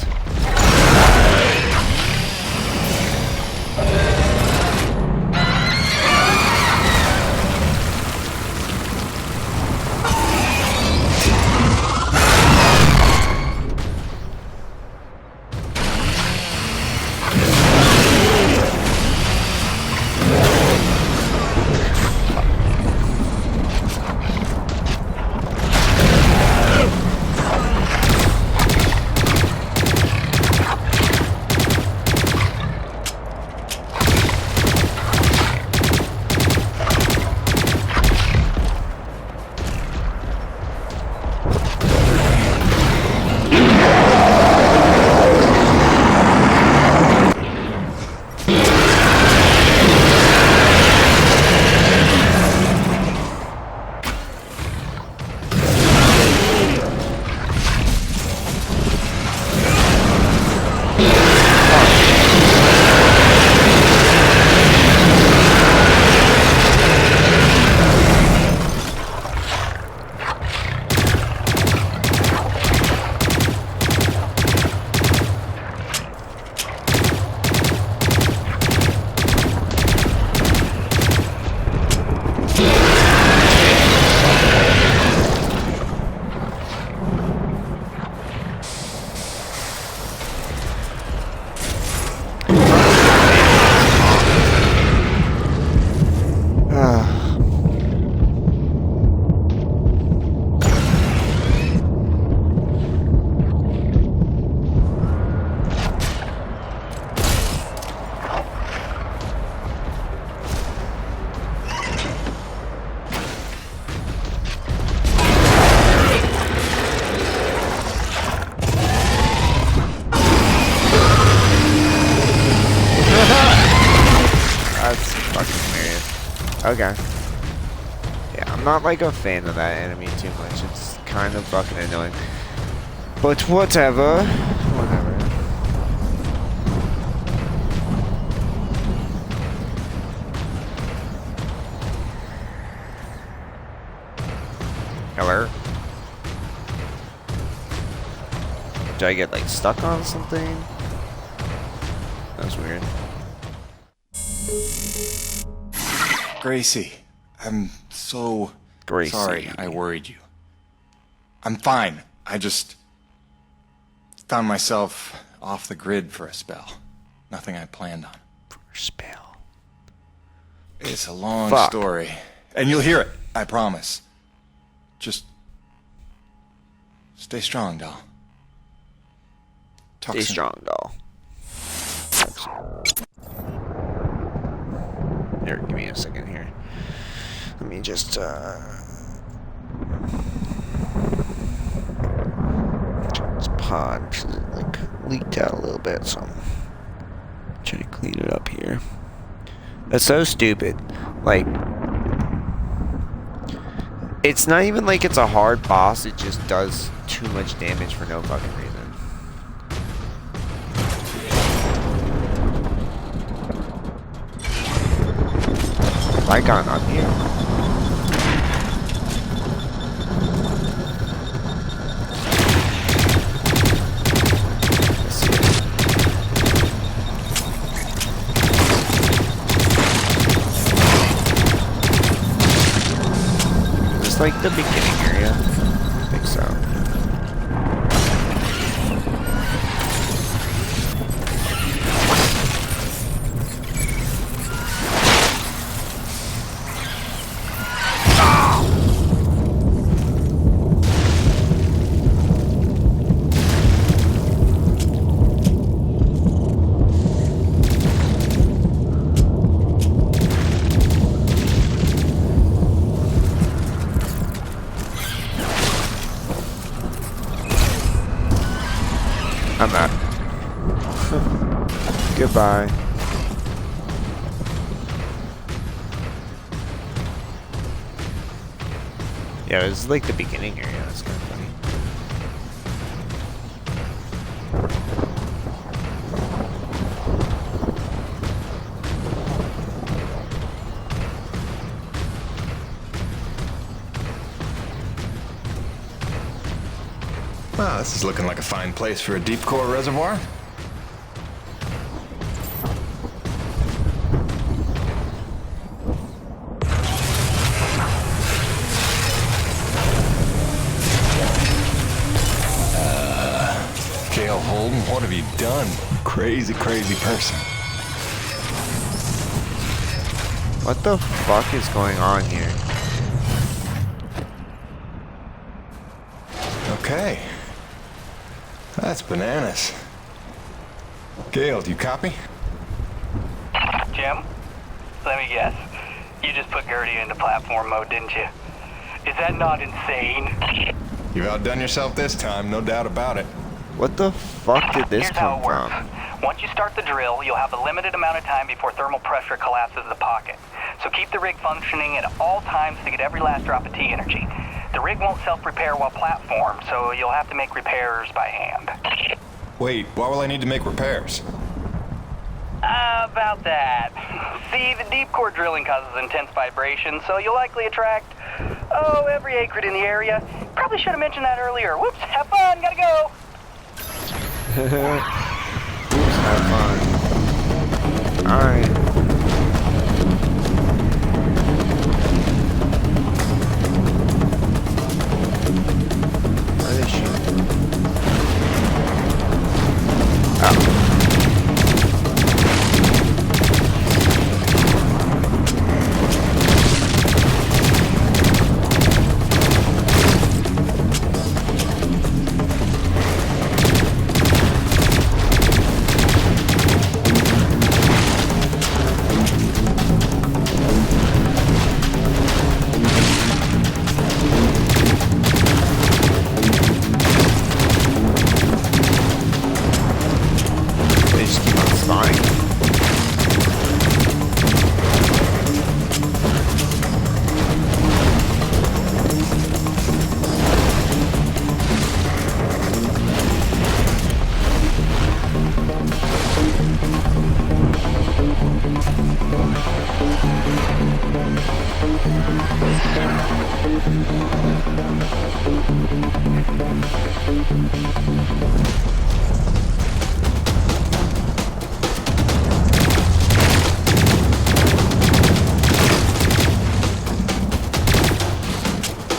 Okay. Yeah, I'm not like a fan of that enemy too much. It's kind of fucking annoying. But whatever. Whatever. Hello? Did I get, like, stuck on something? That's weird. Gracie, I'm so Gracie. sorry I worried you. I'm fine. I just found myself off the grid for a spell. Nothing I planned on. For a spell. It's a long Fuck. story. And you'll hear it, I promise. Just stay strong, doll. Talk Stay soon. strong, doll. Here, give me a second here. Let me just, this pod, it, like, leaked out a little bit, so I'm trying to clean it up here. That's so stupid. Like, it's not even like it's a hard boss, it just does too much damage for no fucking reason. Have I gone up here? Let's see it. Is this like the beginning area? I think so. I'm out. Goodbye. Yeah, this is like the beginning area. That's kind of funny. Wow, this is looking like a fine place for a deep core reservoir. Gail Holden, what have you done? Crazy, crazy person. What the fuck is going on here? Okay. That's bananas. Gail, do you copy? Jim, let me guess. You just put Gertie into platform mode, didn't you? Is that not insane? You've outdone yourself this time, no doubt about it. What the fuck did this Here's how come it works. from? Once you start the drill, you'll have a limited amount of time before thermal pressure collapses the pocket. So keep the rig functioning at all times to get every last drop of T energy. The rig won't self-repair while platformed, so you'll have to make repairs by hand. Wait, why will I need to make repairs? About that. See, the deep core drilling causes intense vibration, so you'll likely attract, every acrid in the area. Probably should have mentioned that earlier. Whoops, have fun, gotta go. Oops, have fun. Alright. Where are they shooting? Oh.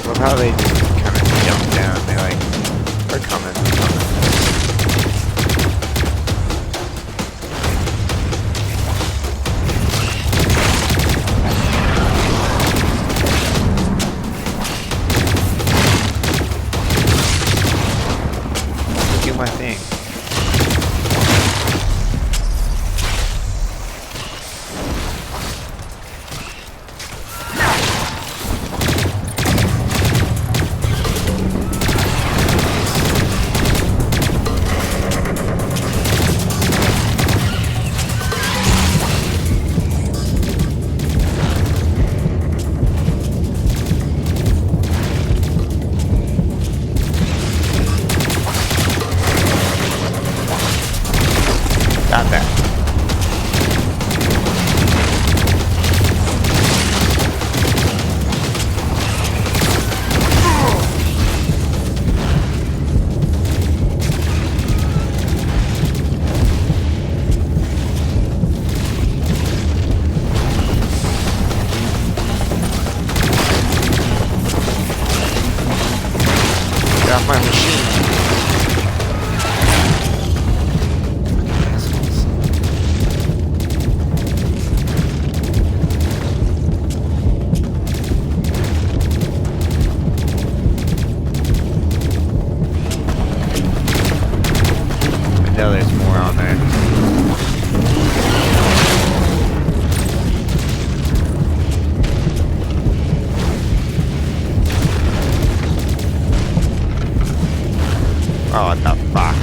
Love how they just kind of jump down. They're like, we're coming, we're coming. Do my thing. Got that. Get off my machine. I know there's more on there. Oh, what the fuck? I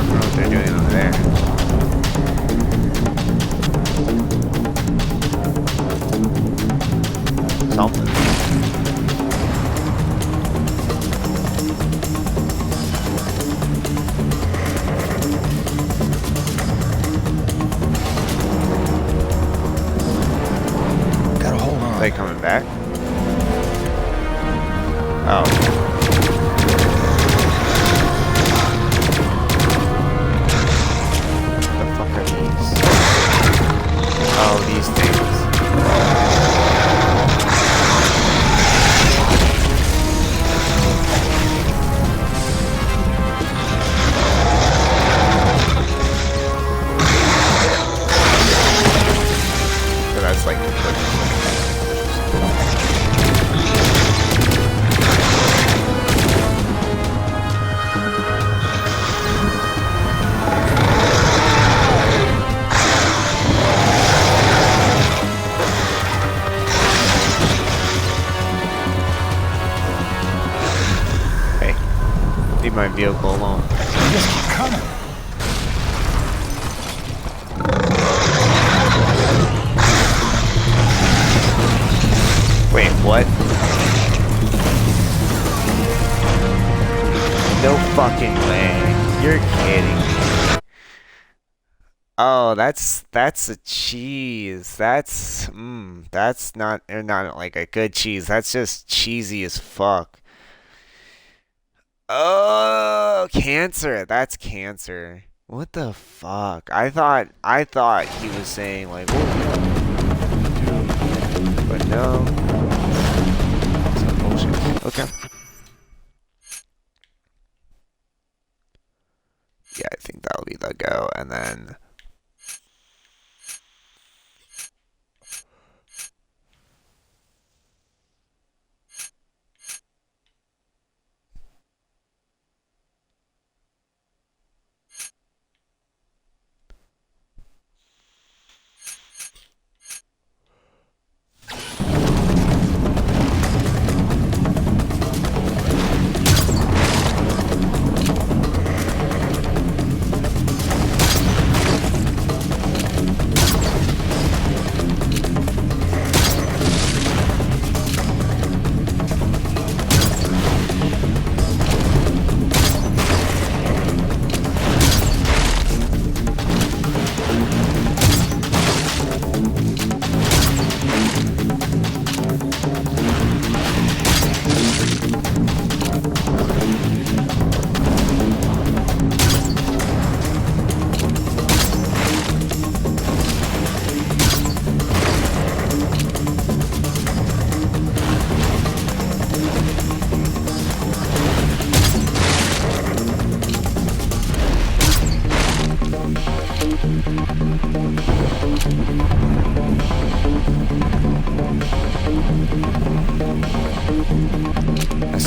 don't know what they're doing over there. Something. Gotta hold on. Are they coming back? Oh. What the fuck are these? Oh, these things. So that's like hey, leave my vehicle alone. Just keep coming. Wait, what? No fucking way. You're kidding me. Oh, that's a cheese. That's not like a good cheese. That's just cheesy as fuck. Oh, cancer. That's cancer. What the fuck? I thought he was saying like, oh, but no. Some bullshit. Okay. Yeah, I think that'll be the go, and then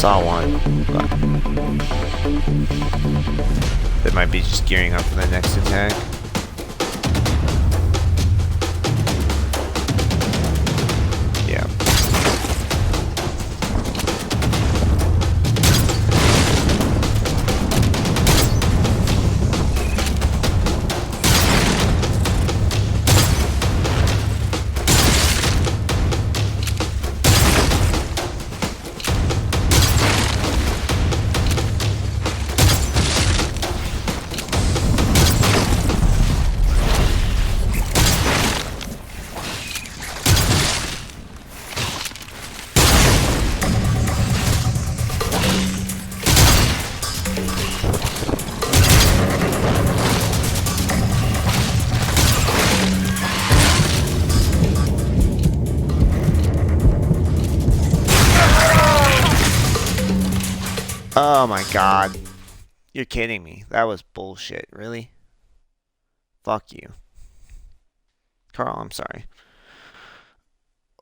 saw one, but they might be just gearing up for the next attack. Yeah. Oh my god. You're kidding me. That was bullshit. Really? Fuck you. Carl, I'm sorry.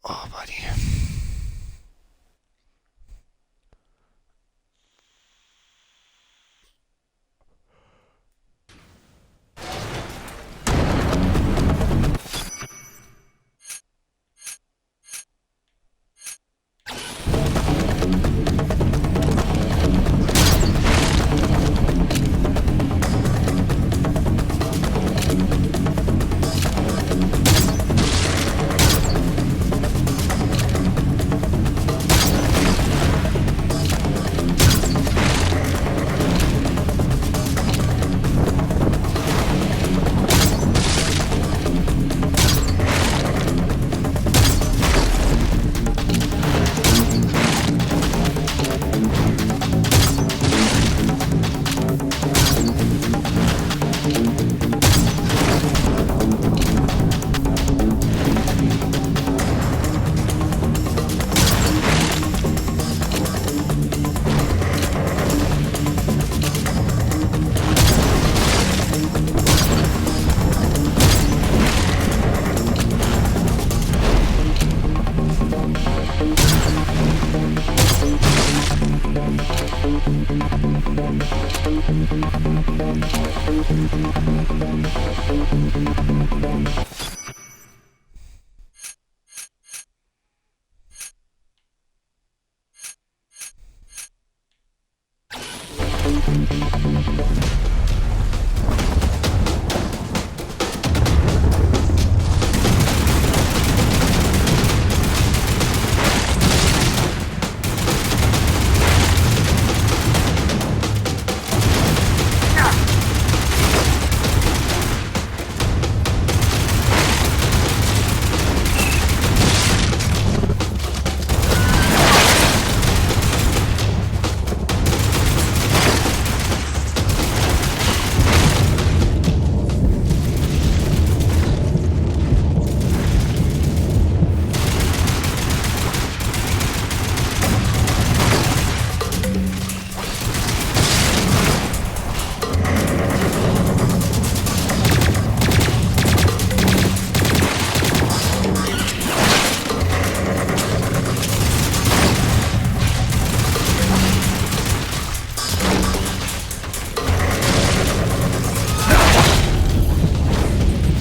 Oh, buddy.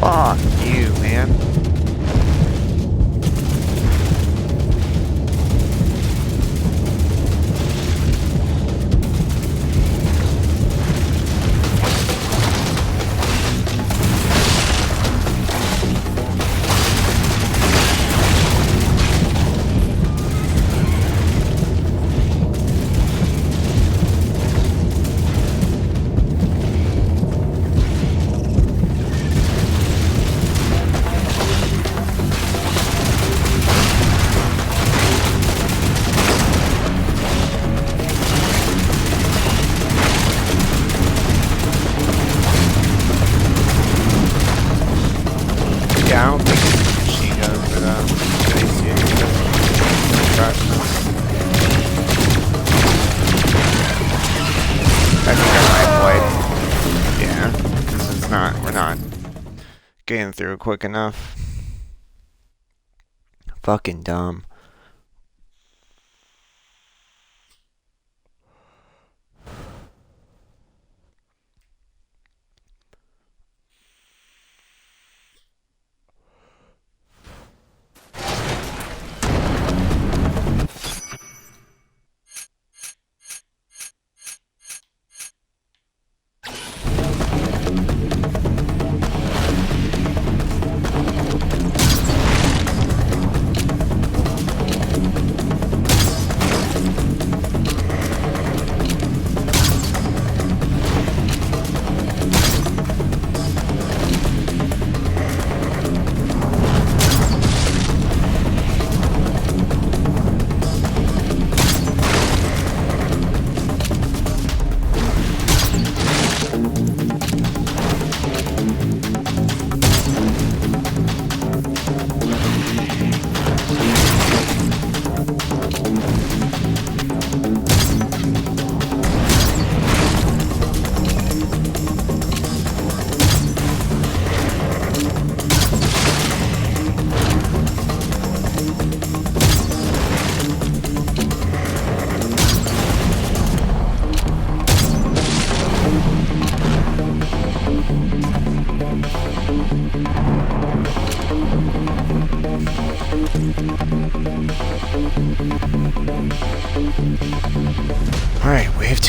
Fuck you, man. Yeah, I don't think it's a machine gun for that. I think I might wipe. Yeah, because it's not, we're not getting through quick enough. Fucking dumb.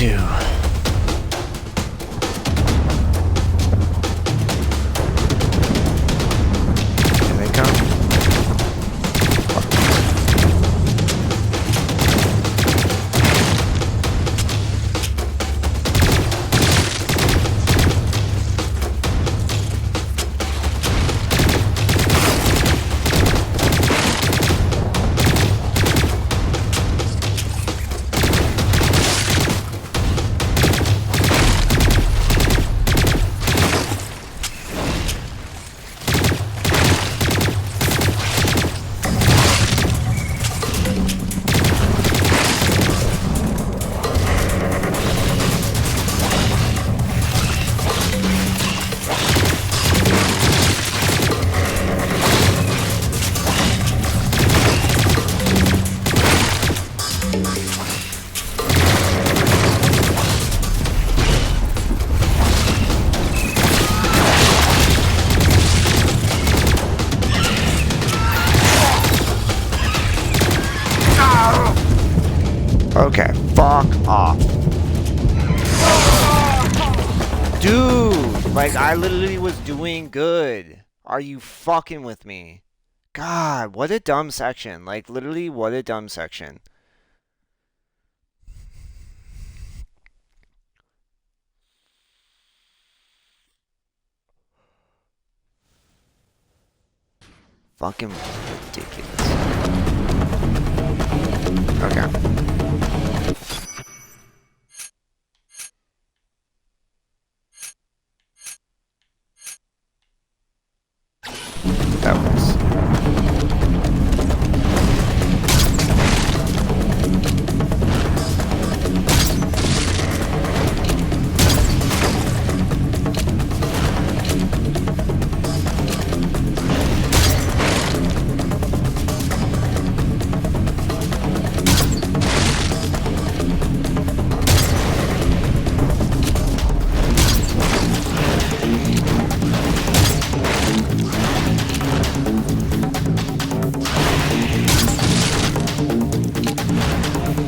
too. Here they come. Okay, fuck off. Dude, like I literally was doing good. Are you fucking with me? God, what a dumb section. Like literally, what a dumb section. Fucking ridiculous. Okay. That was.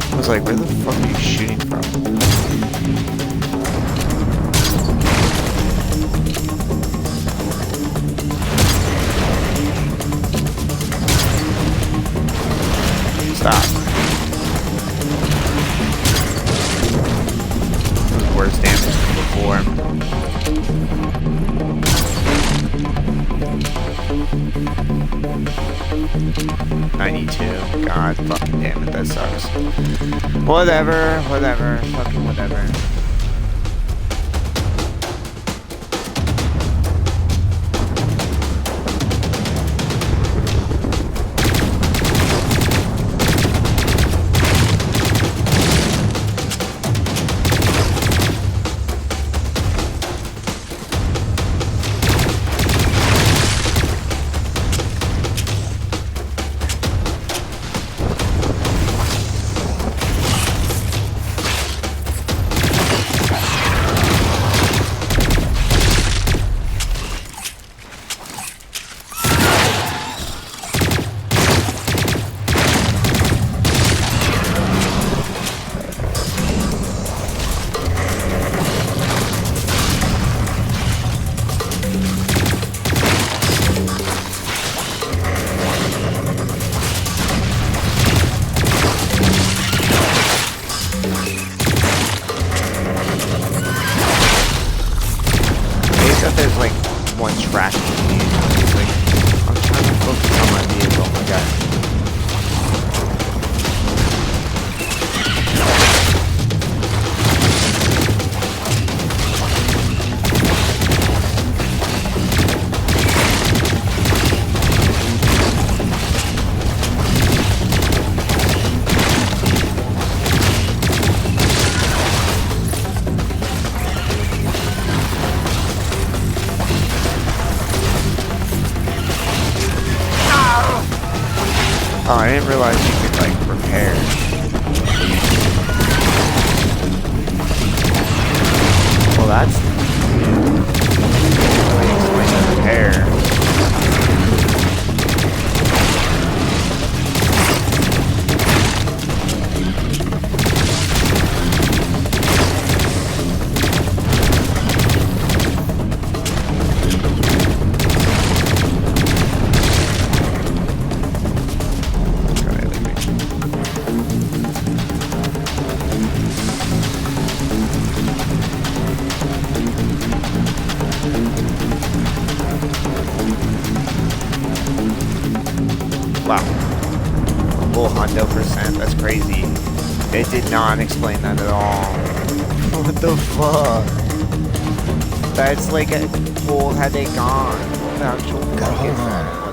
I was like, where the fuck are you shooting from? Stop. This was worse damage than before. 92. God fucking damn it, that sucks. Whatever, fucking whatever. There's like one tracking me. It's like I'm trying to focus on my vehicle. Oh my god. Oh, I didn't realize you could, like, repair. Well, that's new. Let me explain the repair. crazy. It did not explain that at all. What the fuck? That's like a whole headache gone. What the actual fuck is that?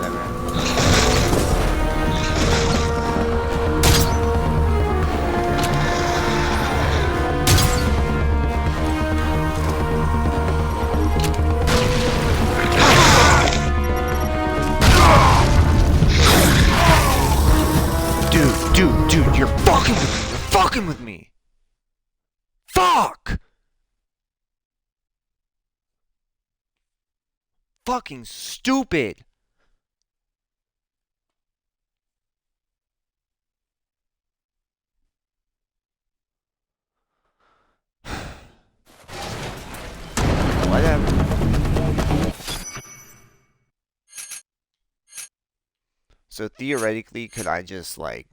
Dude, you're fucking with me. You're fucking with me. Fuck! Fucking stupid. Whatever. So theoretically, could I just like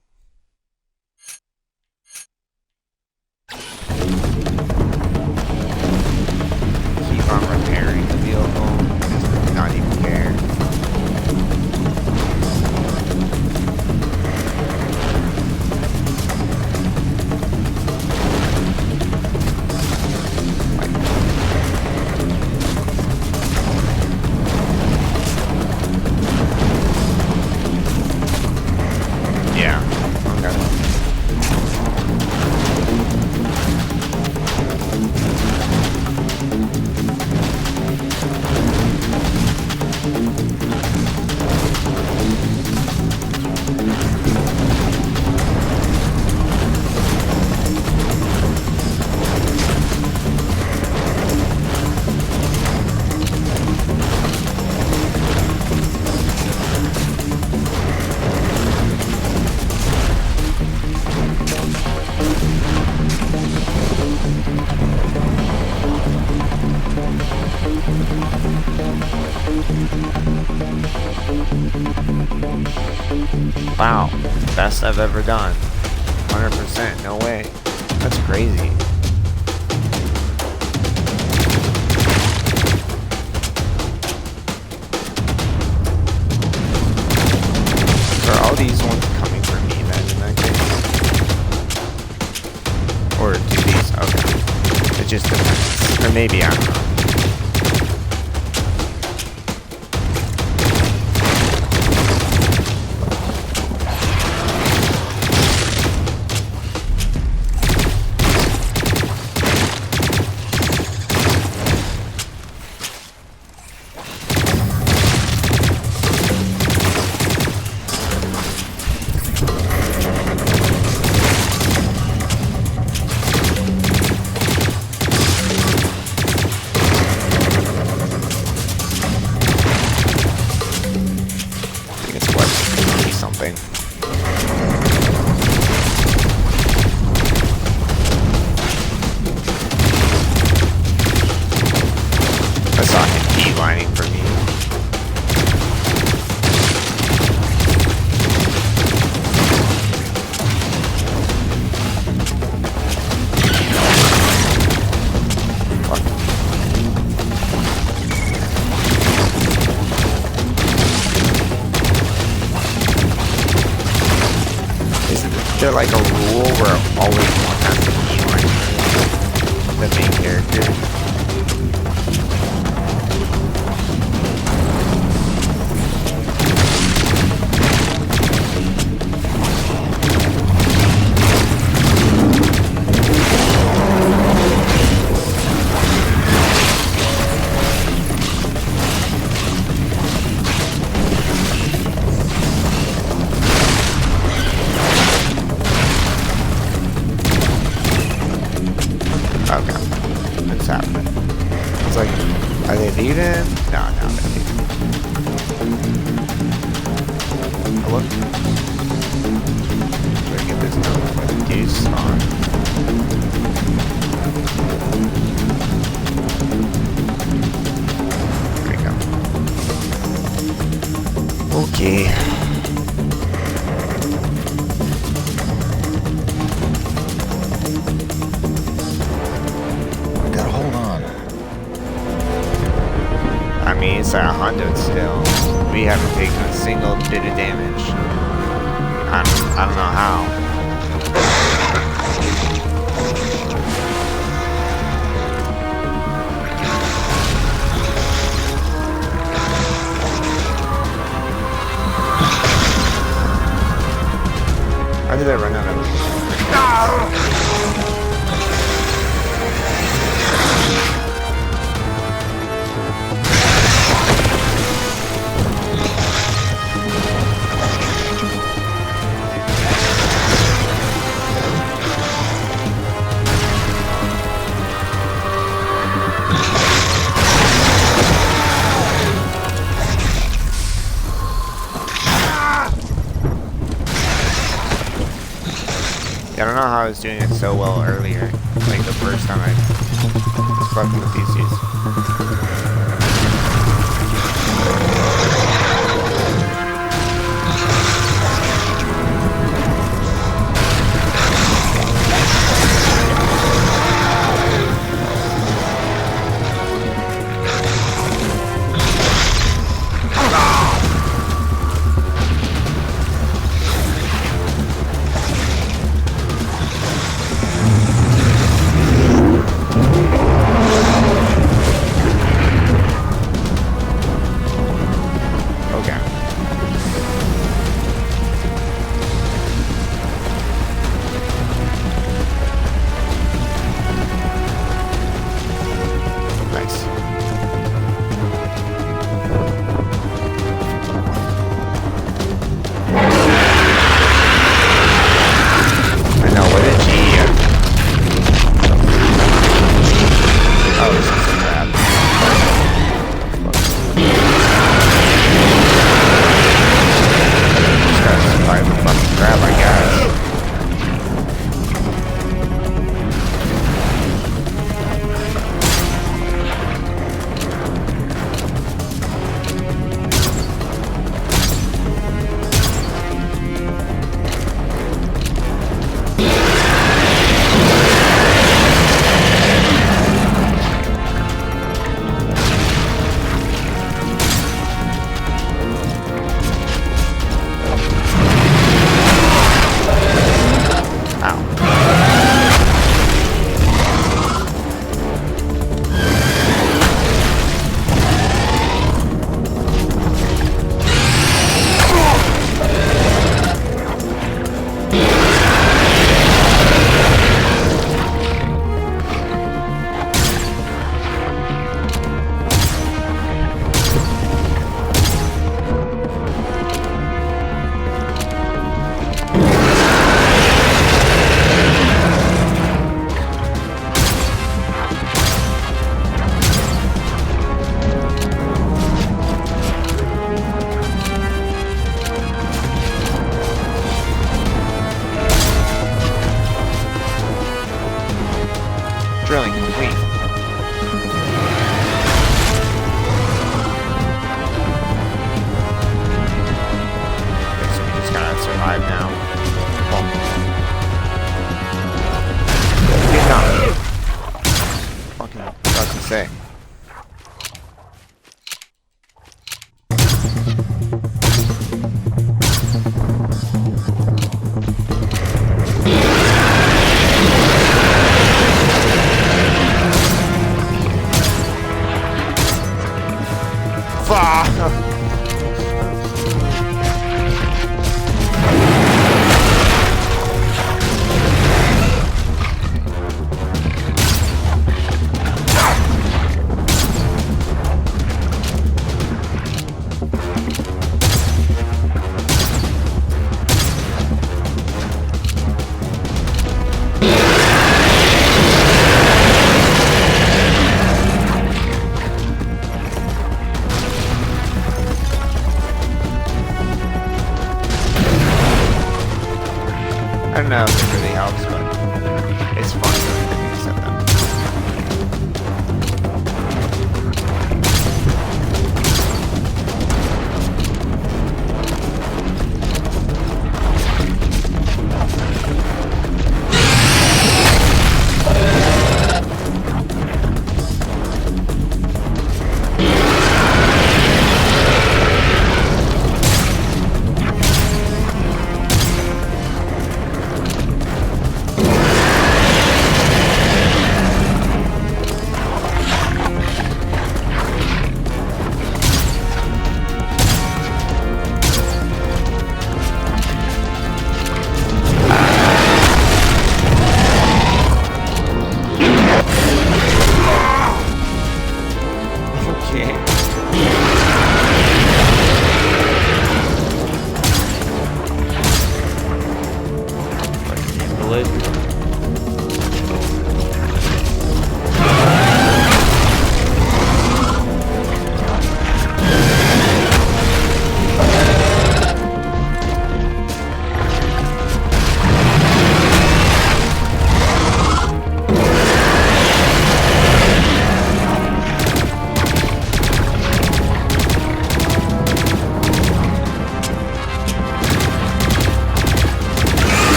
keep on repairing the vehicle, just not even care? Yeah, okay. Wow, best I've ever done. 100%, no way. That's crazy. Are all these ones coming from me then in that case? Or do these? Okay. It just depends. Or maybe, I don't know. Is there like a rule where always one has to be like the main character? Okay, it's happening. It's like, are they leaving? No, they're leaving. Hello? Better get this done before the dudes spawn. Here we go. Okay. I mean, it's at 100 still. We haven't taken a single bit of damage. I don't know how. how I was doing it so well earlier. Like the first time I was fucking with these dudes. Drilling complete. Okay, so we just gotta survive now. Get down. Fucking, what was I about to say?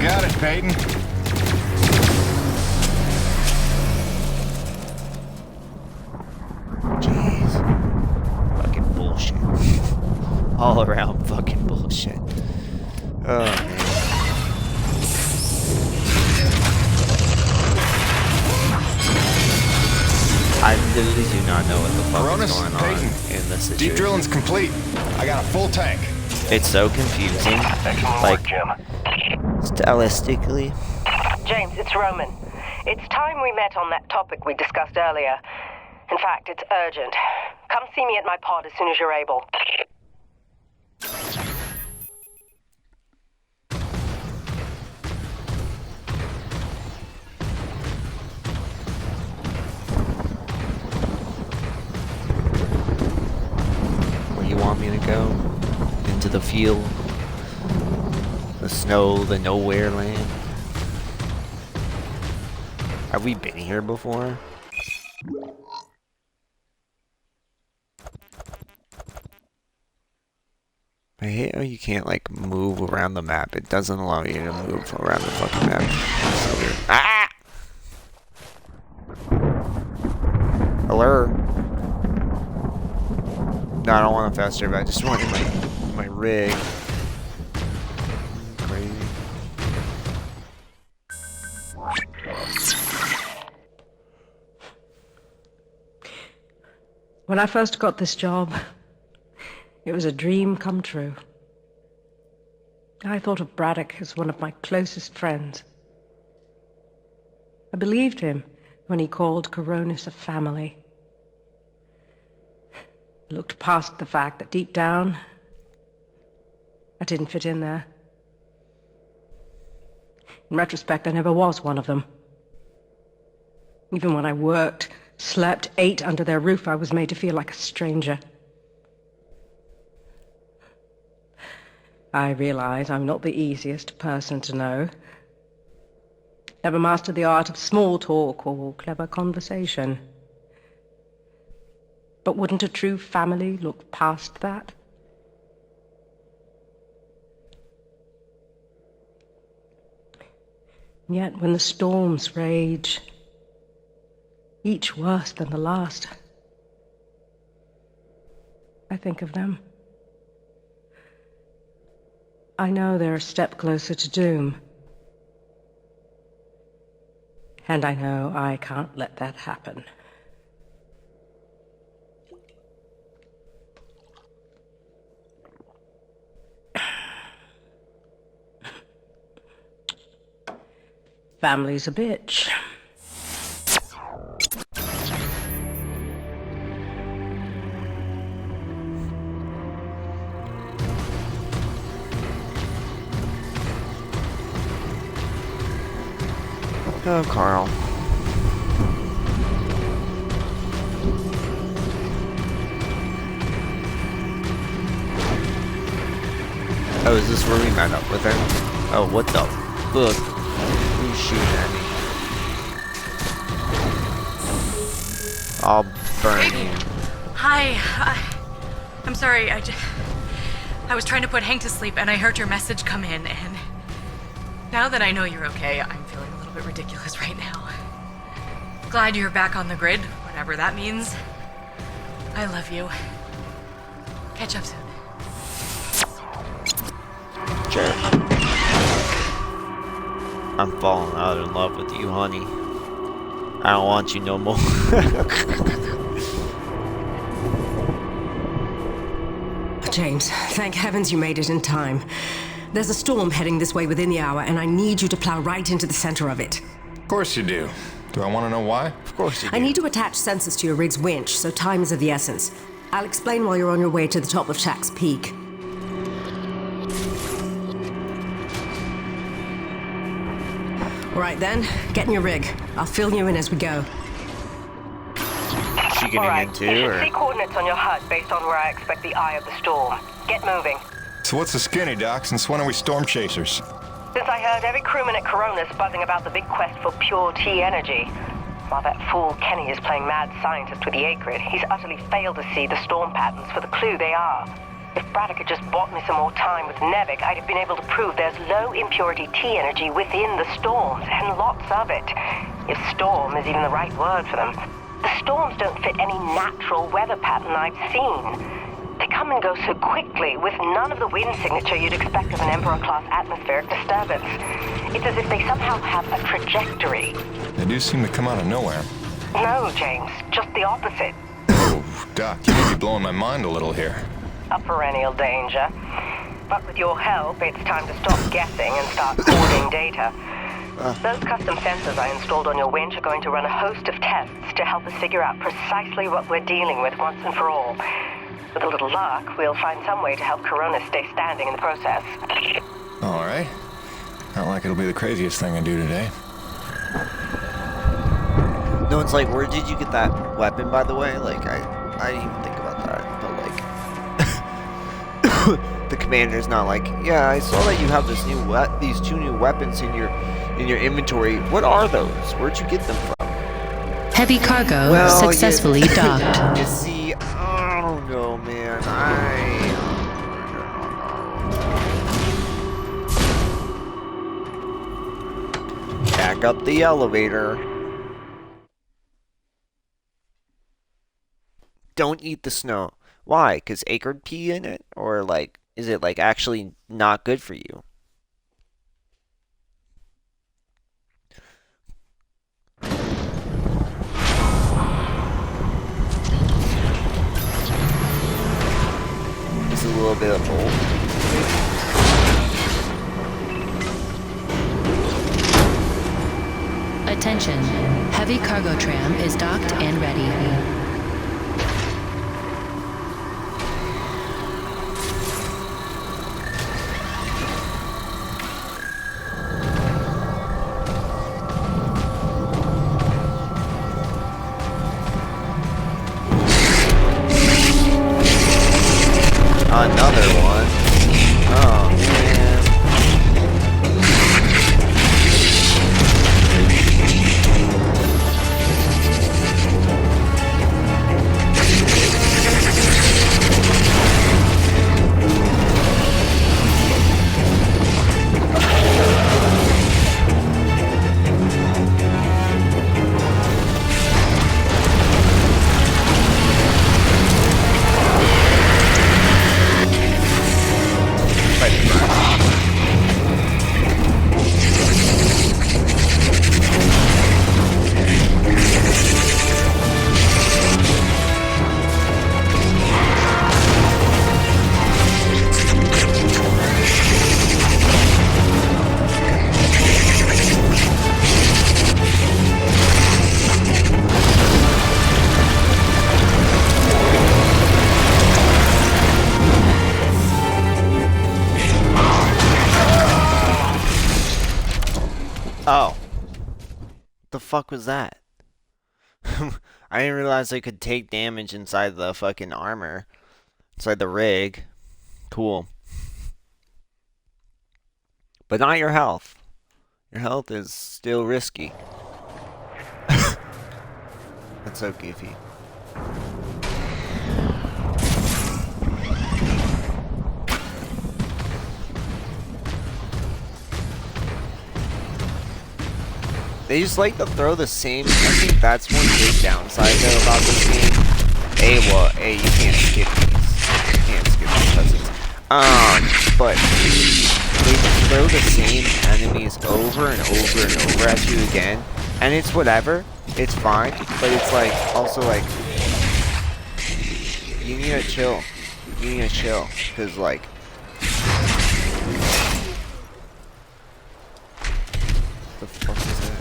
got it, Peyton. Jeez. Fucking bullshit. All around fucking bullshit. Oh, man. I literally do not know what the fuck is going on in this situation. Deep drilling's complete. I got a full tank. It's so confusing. Like, stylistically. James, it's Roman. It's time we met on that topic we discussed earlier. In fact, it's urgent. Come see me at my pod as soon as you're able. Where you want me to go? Into the field? The snow, the nowhere land? Have we been here before? I hate how you can't, like, move around the map. It doesn't allow you to move around the fucking map. It's so weird. Ah! Hello? No, I don't want a fast drive. I just wanted my rig. Crazy. When I first got this job, it was a dream come true. I thought of Braddock as one of my closest friends. I believed him when he called Coronis a family. I looked past the fact that deep down, I didn't fit in there. In retrospect, I never was one of them. Even when I worked, slept, ate under their roof, I was made to feel like a stranger. I realize I'm not the easiest person to know. Never mastered the art of small talk or clever conversation. But wouldn't a true family look past that? And yet, when the storms rage, each worse than the last, I think of them. I know they're a step closer to doom. And I know I can't let that happen. Family's a bitch. Oh, Carl. Oh, is this where we met up with her? Oh, what the fuck? Who's shooting at me? I'll burn you. Hi. I'm sorry. I was trying to put Hank to sleep and I heard your message come in, and now that I know you're okay, I'm feeling a little bit ridiculous right now. Glad you're back on the grid, whatever that means. I love you. Catch up soon. Sure. I'm falling out of love with you, honey. I don't want you no more. James, thank heavens you made it in time. There's a storm heading this way within the hour, and I need you to plow right into the center of it. Of course you do. Do I want to know why? Of course you do. I need to attach sensors to your rig's winch, so time is of the essence. I'll explain while you're on your way to the top of Shack's Peak. All right then, get in your rig. I'll fill you in as we go. Is she getting in too, you or? should see coordinates on your HUD based on where I expect the eye of the storm. Get moving. So what's the skinny, Doc? Since when are we storm chasers? Since I heard every crewman at Coronis buzzing about the big quest for pure T-energy. While that fool Kenny is playing mad scientist with the Acrid, he's utterly failed to see the storm patterns for the clue they are. If Braddock had just bought me some more time with Nevik, I'd have been able to prove there's low impurity T energy within the storms, and lots of it. If storm is even the right word for them. The storms don't fit any natural weather pattern I've seen. They come and go so quickly, with none of the wind signature you'd expect of an Emperor-class atmospheric disturbance. It's as if they somehow have a trajectory. They do seem to come out of nowhere. No, James, just the opposite. Oh, Doc, you may be blowing my mind a little here. A perennial danger. But with your help, it's time to stop guessing and start hoarding data. Those custom sensors I installed on your winch are going to run a host of tests to help us figure out precisely what we're dealing with once and for all. With a little luck, we'll find some way to help Corona stay standing in the process. All right. Not like it'll be the craziest thing I do today. No one's like, where did you get that weapon, by the way? Like, I didn't even think about that. But, like, the commander's not like, yeah, I saw that you have these two new weapons in your inventory. What are those? Where'd you get them from? Heavy cargo successfully docked. You see, I don't know, man. Back up the elevator. Don't eat the snow. Why? Because acrid pee in it? Or, like, is it, like, actually not good for you? Just a little bit of both. Attention. Heavy cargo tram is docked and ready. Another one. Oh, man. Oh. The fuck was that? I didn't realize I could take damage inside the fucking armor. Inside the rig. Cool. But not your health. Your health is still risky. That's so goofy. They just like to throw the same. I think that's one big downside though about this game. You can't skip these. You can't skip these cutscenes. But they just throw the same enemies over and over and over at you again, and it's whatever. It's fine, but it's like also like you need to chill. You need to chill, because like. The fuck is that?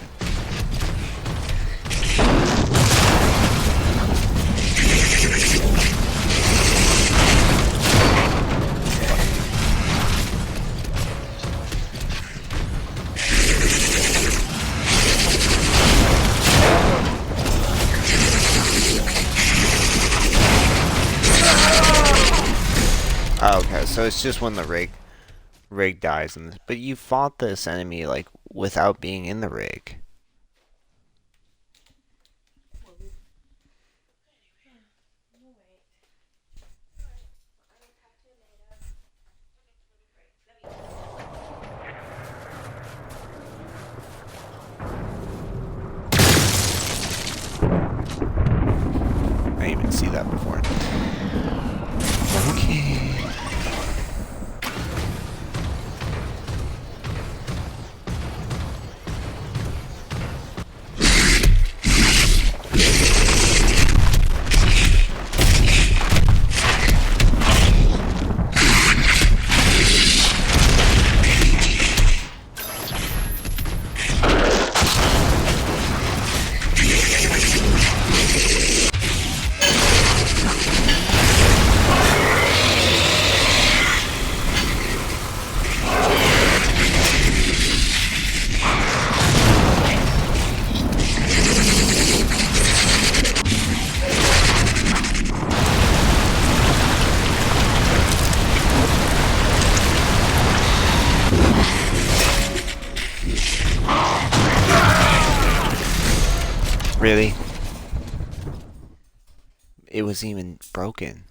Oh, okay, so it's just when the rig dies, but you fought this enemy like without being in the rig. that before. Okay. Really? It was even broken.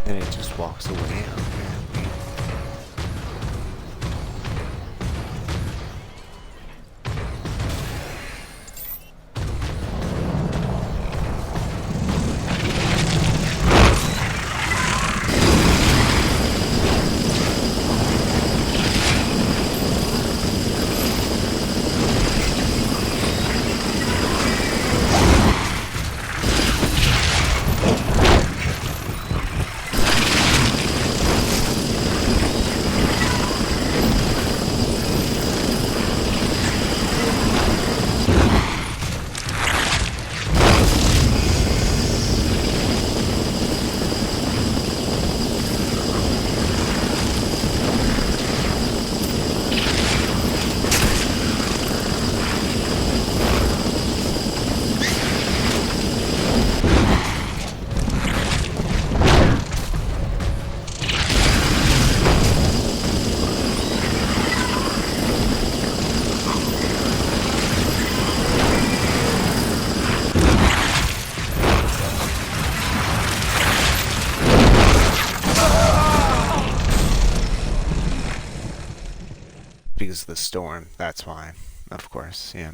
Then it just walks away, apparently. Because of the storm, that's why. Of course, yeah.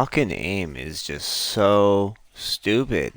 fucking aim is just so stupid.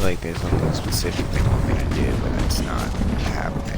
like there's something specific they want me to do, but it's not happening.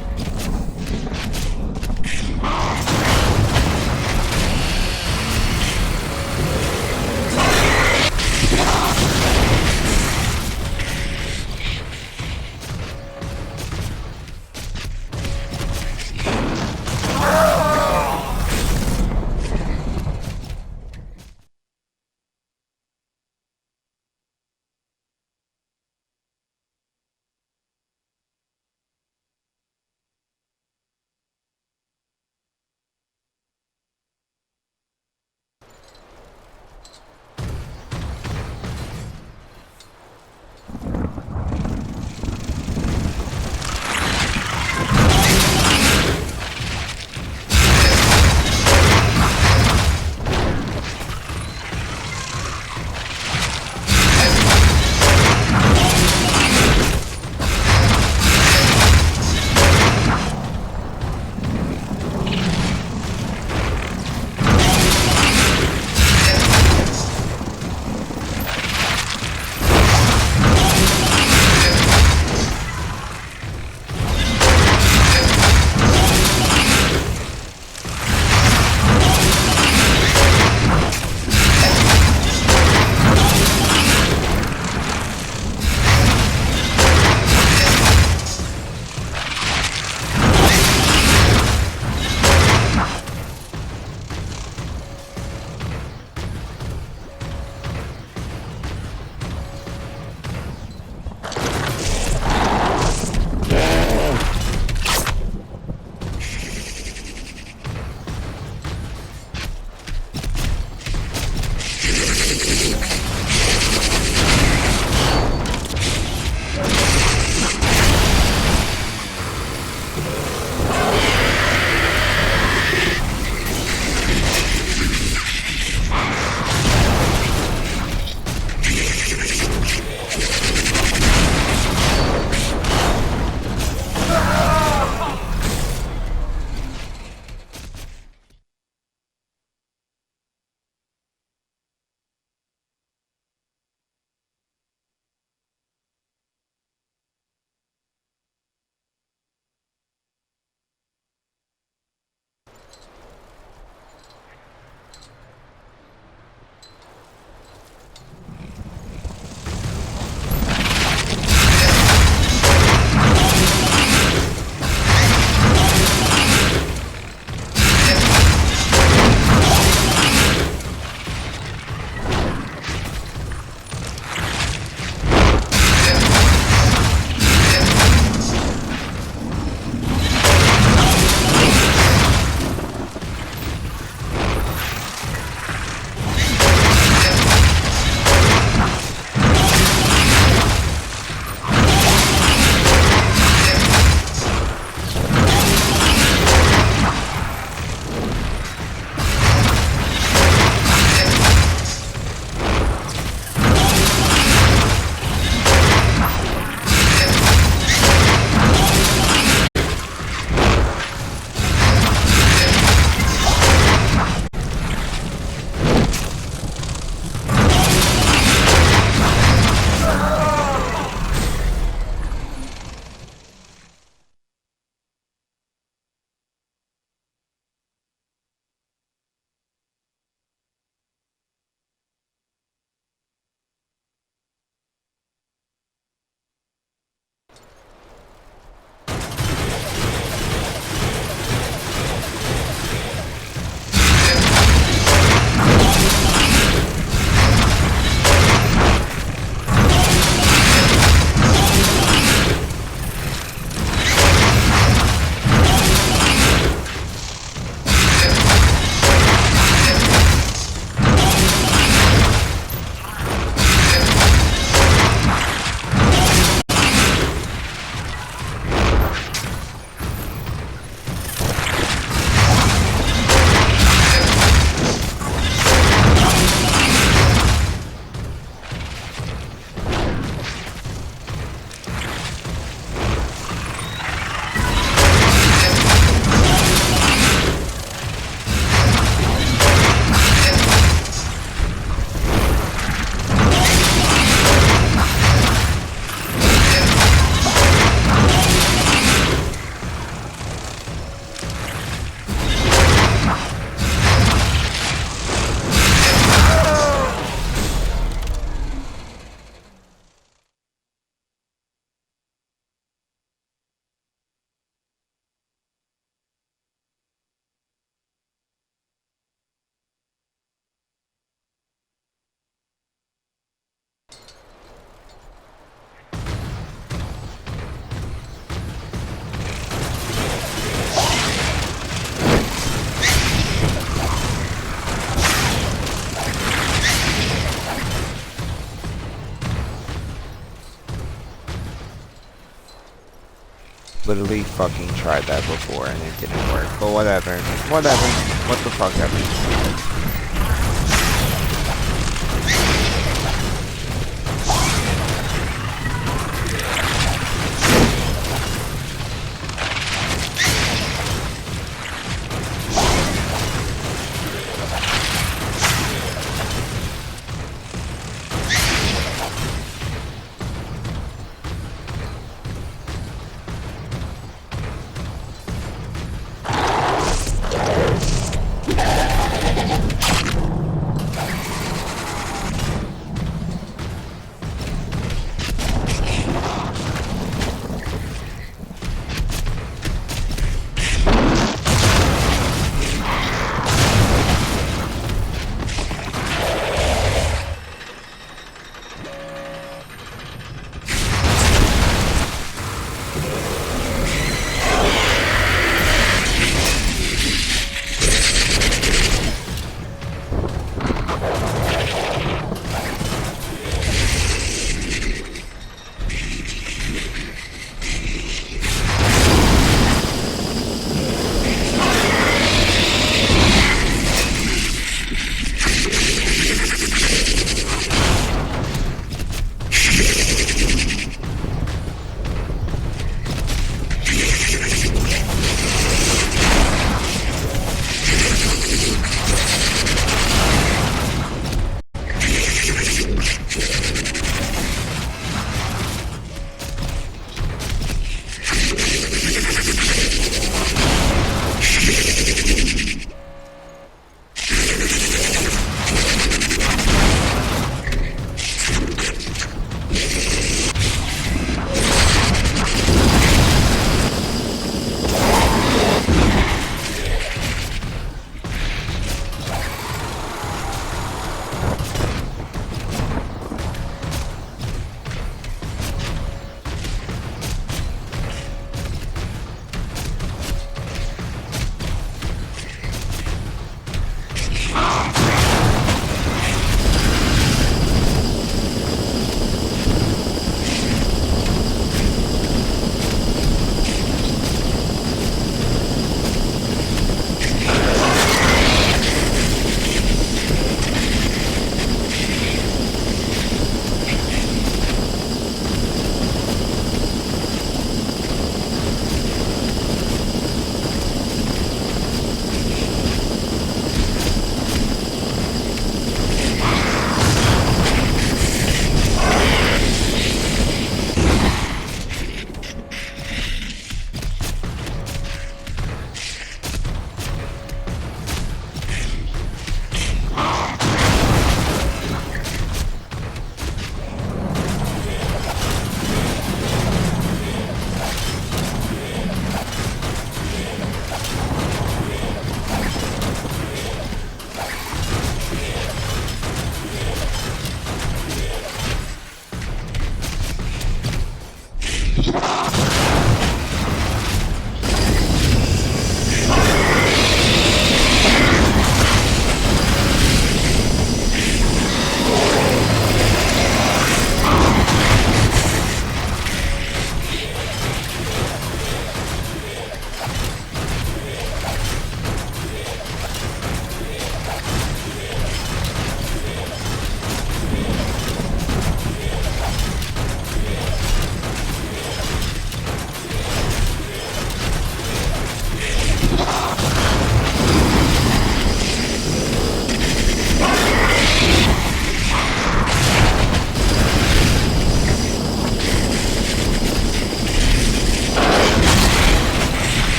literally fucking tried that before and it didn't work. But whatever. Whatever. What the fuck ever.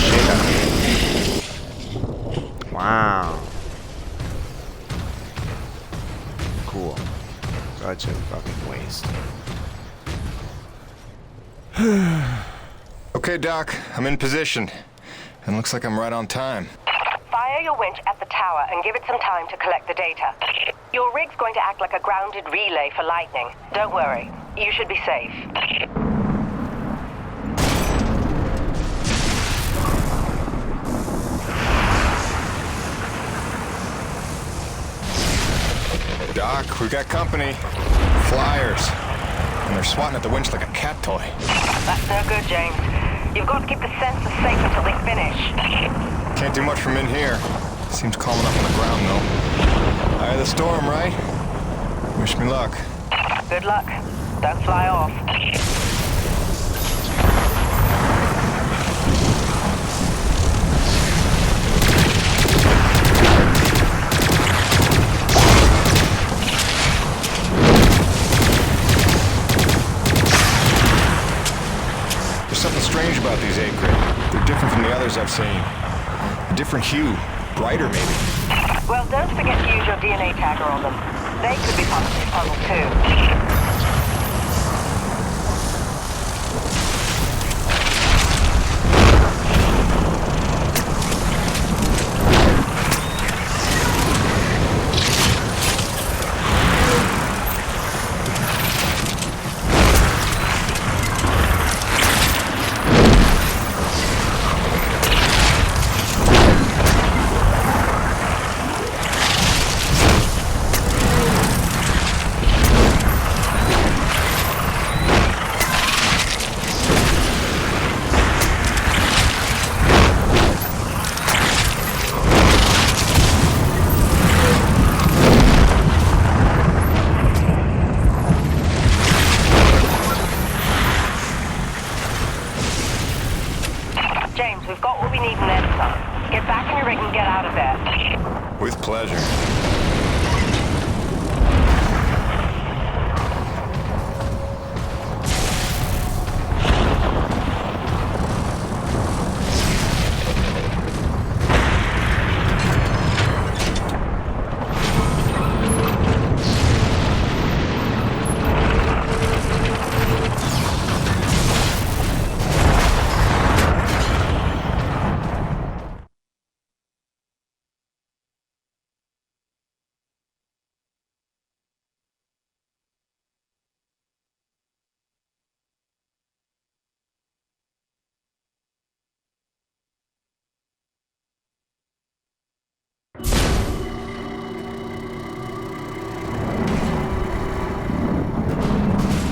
shit out of me. Wow. Cool. Such a fucking waste. Okay, Doc, I'm in position. And looks like I'm right on time. Fire your winch at the tower and give it some time to collect the data. Your rig's going to act like a grounded relay for lightning. Don't worry, you should be safe. Doc, we got company. Flyers. And they're swatting at the winch like a cat toy. That's no good, James. You've got to keep the sensors safe until they finish. Can't do much from in here. Seems calm enough on the ground, though. Eye of the storm, right? Wish me luck. Good luck. Don't fly off. There's something strange about these Acrid. They're different from the others I've seen. A different hue. Brighter, maybe. Well, don't forget to use your DNA tagger on them. They could be part of this puzzle, too. James, we've got what we need and then some. Get back in your rig and get out of there. With pleasure.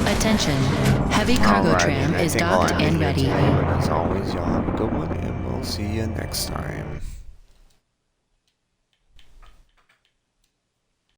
Attention. Heavy cargo Alrighty, tram I is think I'll docked end and it ready. today, but as always, y'all have a good one, and we'll see you next time.